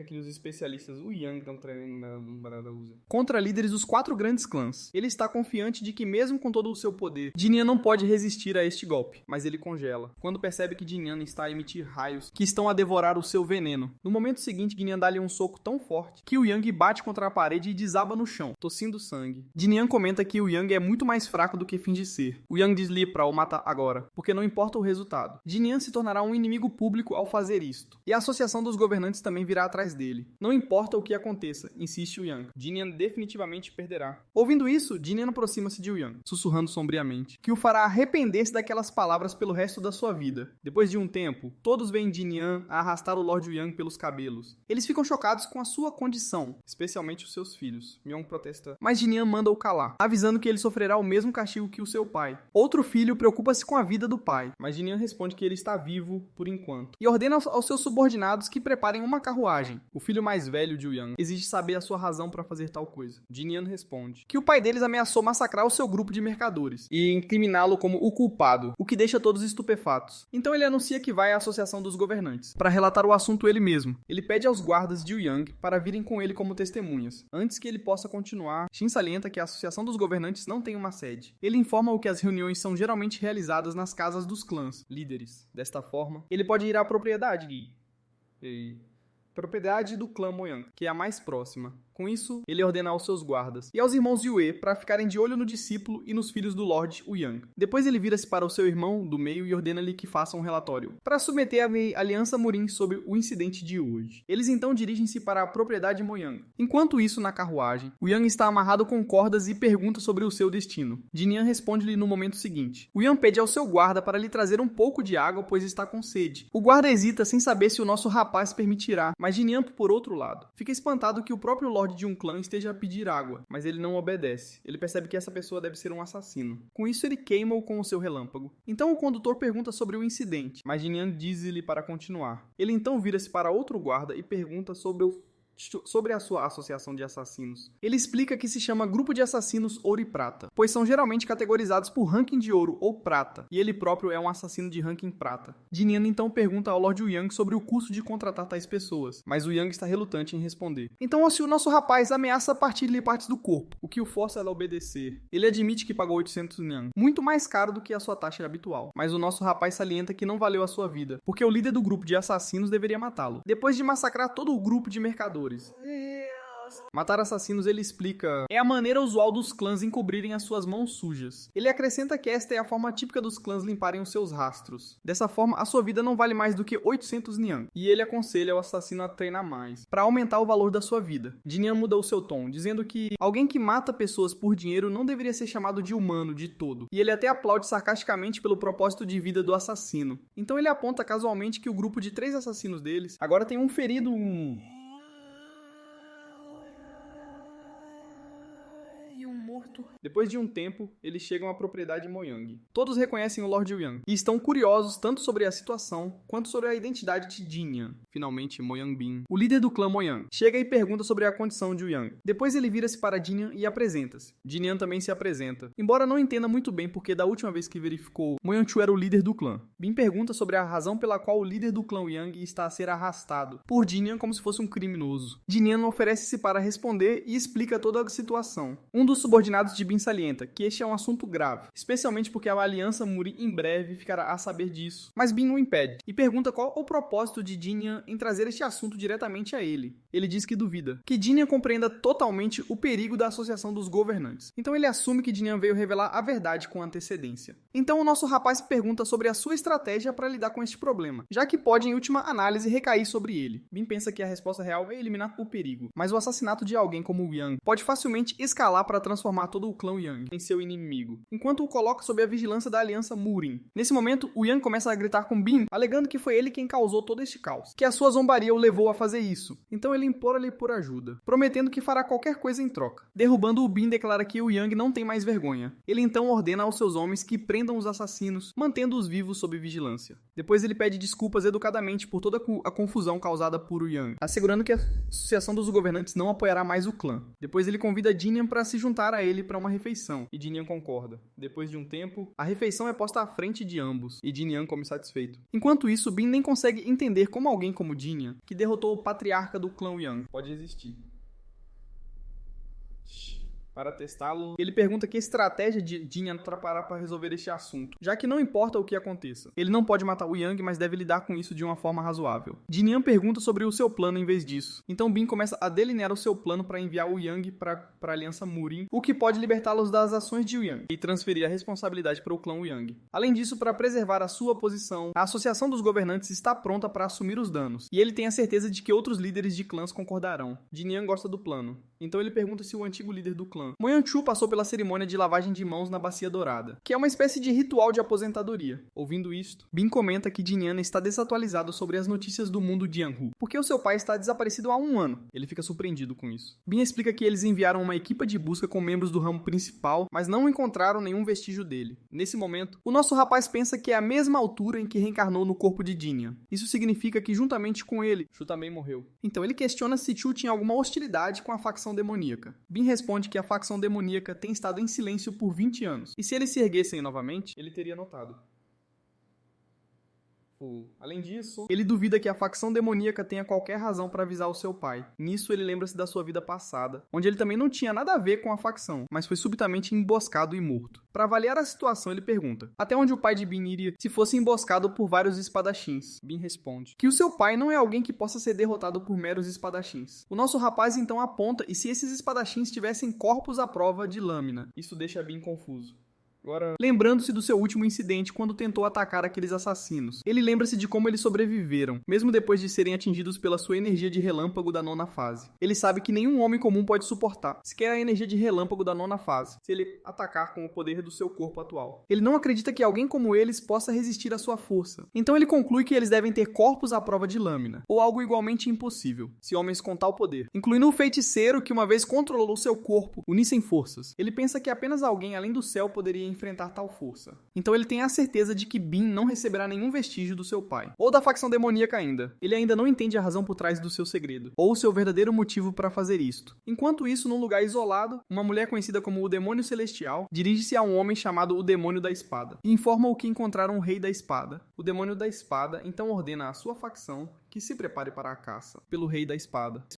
que os especialistas, o Yang estão treinando usa. Contra líderes dos 4 grandes clãs. Ele está confiante de que mesmo com todo o seu poder, Jinian não pode resistir a este golpe, mas ele congela, quando percebe que Jinian está a emitir raios que estão a devorar o seu veneno. No momento seguinte, Jinian dá-lhe um soco tão forte que o Yang bate contra a parede e desaba no chão, tossindo sangue. Jinian comenta que o Yang é muito mais fraco do que finge ser. O Yang diz-lhe para o matar agora, porque não importa o resultado. Jinian se tornará um inimigo público ao fazer isto. E a Associação dos Governantes também virá virá atrás dele. Não importa o que aconteça, insiste Yang. Jinian definitivamente perderá. Ouvindo isso, Jinian aproxima-se de Yang, sussurrando sombriamente, que o fará arrepender-se daquelas palavras pelo resto da sua vida. Depois de um tempo, todos veem Jinian arrastar o Lord Yang pelos cabelos. Eles ficam chocados com a sua condição, especialmente os seus filhos. Myung protesta, mas Jinian manda-o calar, avisando que ele sofrerá o mesmo castigo que o seu pai. Outro filho preocupa-se com a vida do pai, mas Jinian responde que ele está vivo por enquanto, e ordena aos seus subordinados que preparem uma carruagem. O filho mais velho de Yang exige saber a sua razão para fazer tal coisa. Jinian responde que o pai deles ameaçou massacrar o seu grupo de mercadores e incriminá-lo como o culpado, o que deixa todos estupefatos. Então ele anuncia que vai à Associação dos Governantes para relatar o assunto ele mesmo. Ele pede aos guardas de Yang para virem com ele como testemunhas. Antes que ele possa continuar, Shin salienta que a Associação dos Governantes não tem uma sede. Ele informa-o que as reuniões são geralmente realizadas nas casas dos clãs, líderes. Desta forma, ele pode ir à propriedade do clã Moyang, que é a mais próxima. Com isso, ele ordena aos seus guardas e aos irmãos Yue para ficarem de olho no discípulo e nos filhos do Lord Yang. Depois ele vira-se para o seu irmão do meio e ordena-lhe que faça um relatório para submeter a Aliança Murin sobre o incidente de hoje. Eles então dirigem-se para a propriedade Moyang. Enquanto isso, na carruagem, o Yang está amarrado com cordas e pergunta sobre o seu destino. Jinian responde-lhe no momento seguinte. O Yang pede ao seu guarda para lhe trazer um pouco de água, pois está com sede. O guarda hesita sem saber se o nosso rapaz permitirá, mas Jinian, por outro lado, fica espantado que o próprio Lord de um clã esteja a pedir água, mas ele não obedece. Ele percebe que essa pessoa deve ser um assassino. Com isso, ele queima-o com o seu relâmpago. Então o condutor pergunta sobre o incidente, mas Jinian diz-lhe para continuar. Ele então vira-se para outro guarda e pergunta sobre a sua associação de assassinos. Ele explica que se chama Grupo de Assassinos Ouro e Prata, pois são geralmente categorizados por ranking de ouro ou prata, e ele próprio é um assassino de ranking prata. Jinian então pergunta ao Lord Yang sobre o custo de contratar tais pessoas, mas o Yang está relutante em responder. Então o nosso rapaz ameaça partir-lhe partes do corpo, o que o força a obedecer. Ele admite que pagou 800 Nyang, muito mais caro do que a sua taxa habitual, mas o nosso rapaz salienta que não valeu a sua vida, porque o líder do grupo de assassinos deveria matá-lo, depois de massacrar todo o grupo de mercadores. Matar assassinos, ele explica, é a maneira usual dos clãs encobrirem as suas mãos sujas. Ele acrescenta que esta é a forma típica dos clãs limparem os seus rastros. Dessa forma, a sua vida não vale mais do que 800 Nyang, e ele aconselha o assassino a treinar mais, para aumentar o valor da sua vida. Jinian muda o seu tom, dizendo que alguém que mata pessoas por dinheiro não deveria ser chamado de humano de todo, e ele até aplaude sarcasticamente pelo propósito de vida do assassino. Então ele aponta casualmente que o grupo de 3 assassinos deles agora tem um ferido morto. Depois de um tempo, eles chegam à propriedade Moyang. Todos reconhecem o Lord Yang e estão curiosos tanto sobre a situação quanto sobre a identidade de Jinian. Finalmente, Moyang Bin, o líder do clã Moyang, chega e pergunta sobre a condição de Yang. Depois ele vira-se para Jinian e apresenta-se. Jinian também se apresenta, embora não entenda muito bem porque da última vez que verificou, Moyang Chu era o líder do clã. Bin pergunta sobre a razão pela qual o líder do clã Yang está a ser arrastado por Jinian como se fosse um criminoso. Jinian oferece-se para responder e explica toda a situação. Um dos subordinados de Bin salienta que este é um assunto grave, especialmente porque a Aliança Murin em breve ficará a saber disso. Mas Bin o impede e pergunta qual o propósito de Jinian em trazer este assunto diretamente a ele. Ele diz que duvida, que Jinian compreenda totalmente o perigo da Associação dos Governantes. Então ele assume que Jinian veio revelar a verdade com antecedência. Então o nosso rapaz pergunta sobre a sua estratégia para lidar com este problema, já que pode em última análise recair sobre ele. Bin pensa que a resposta real é eliminar o perigo, mas o assassinato de alguém como Yang pode facilmente escalar para transformar todo o clã Yang em seu inimigo, enquanto o coloca sob a vigilância da Aliança Murin. Nesse momento, o Yang começa a gritar com Bin, alegando que foi ele quem causou todo este caos, que a sua zombaria o levou a fazer isso. Então ele implora-lhe por ajuda, prometendo que fará qualquer coisa em troca. Derrubando o Bin, declara que o Yang não tem mais vergonha. Ele então ordena aos seus homens que prendam os assassinos, mantendo-os vivos sob vigilância. Depois ele pede desculpas educadamente por toda a confusão causada por o Yang, assegurando que a Associação dos Governantes não apoiará mais o clã. Depois ele convida Jinian para se juntar a ele para uma refeição, e Jinian concorda. Depois de um tempo, a refeição é posta à frente de ambos, e Jinian come satisfeito. Enquanto isso, Bin nem consegue entender como alguém como Jinian, que derrotou o patriarca do clã Yang, pode existir. Para testá-lo, ele pergunta que estratégia Jinyan trabalhará para resolver este assunto, já que não importa o que aconteça. Ele não pode matar o Yang, mas deve lidar com isso de uma forma razoável. Jinyan pergunta sobre o seu plano em vez disso. Então Bin começa a delinear o seu plano para enviar o Yang para a aliança Murin, o que pode libertá-los das ações de Yang e transferir a responsabilidade para o clã Yang. Além disso, para preservar a sua posição, a Associação dos Governantes está pronta para assumir os danos, e ele tem a certeza de que outros líderes de clãs concordarão. Jinyan gosta do plano, então ele pergunta se o antigo líder do clã, Moyanchu, passou pela cerimônia de lavagem de mãos na Bacia Dourada, que é uma espécie de ritual de aposentadoria. Ouvindo isto, Bin comenta que Jinyan está desatualizado sobre as notícias do mundo de Yanhu, porque o seu pai está desaparecido há 1 ano. Ele fica surpreendido com isso. Bin explica que eles enviaram uma equipe de busca com membros do ramo principal, mas não encontraram nenhum vestígio dele. Nesse momento, o nosso rapaz pensa que é a mesma altura em que reencarnou no corpo de Jinyan. Isso significa que juntamente com ele, Chu também morreu. Então ele questiona se Chu tinha alguma hostilidade com a facção demoníaca. Bin responde que a facção demoníaca tem estado em silêncio por 20 anos, e se eles se erguessem novamente, ele teria notado. Além disso, ele duvida que a facção demoníaca tenha qualquer razão para avisar o seu pai. Nisso, ele lembra-se da sua vida passada, onde ele também não tinha nada a ver com a facção, mas foi subitamente emboscado e morto. Para avaliar a situação, ele pergunta até onde o pai de Bin iria se fosse emboscado por vários espadachins. Bin responde que o seu pai não é alguém que possa ser derrotado por meros espadachins. O nosso rapaz então aponta e se esses espadachins tivessem corpos à prova de lâmina. Isso deixa Bin confuso. Agora, lembrando-se do seu último incidente quando tentou atacar aqueles assassinos. Ele lembra-se de como eles sobreviveram, mesmo depois de serem atingidos pela sua energia de relâmpago da 9ª fase. Ele sabe que nenhum homem comum pode suportar, sequer a energia de relâmpago da 9ª fase, se ele atacar com o poder do seu corpo atual. Ele não acredita que alguém como eles possa resistir à sua força. Então ele conclui que eles devem ter corpos à prova de lâmina, ou algo igualmente impossível, se homens com tal poder, incluindo o feiticeiro que uma vez controlou seu corpo, unissem forças. Ele pensa que apenas alguém além do céu poderia enfrentar tal força. Então ele tem a certeza de que Bin não receberá nenhum vestígio do seu pai, ou da facção demoníaca ainda. Ele ainda não entende a razão por trás do seu segredo, ou o seu verdadeiro motivo para fazer isto. Enquanto isso, num lugar isolado, uma mulher conhecida como o Demônio Celestial dirige-se a um homem chamado o Demônio da Espada, e informa o que encontraram o Rei da Espada. O Demônio da Espada então ordena à sua facção que se prepare para a caça pelo Rei da Espada.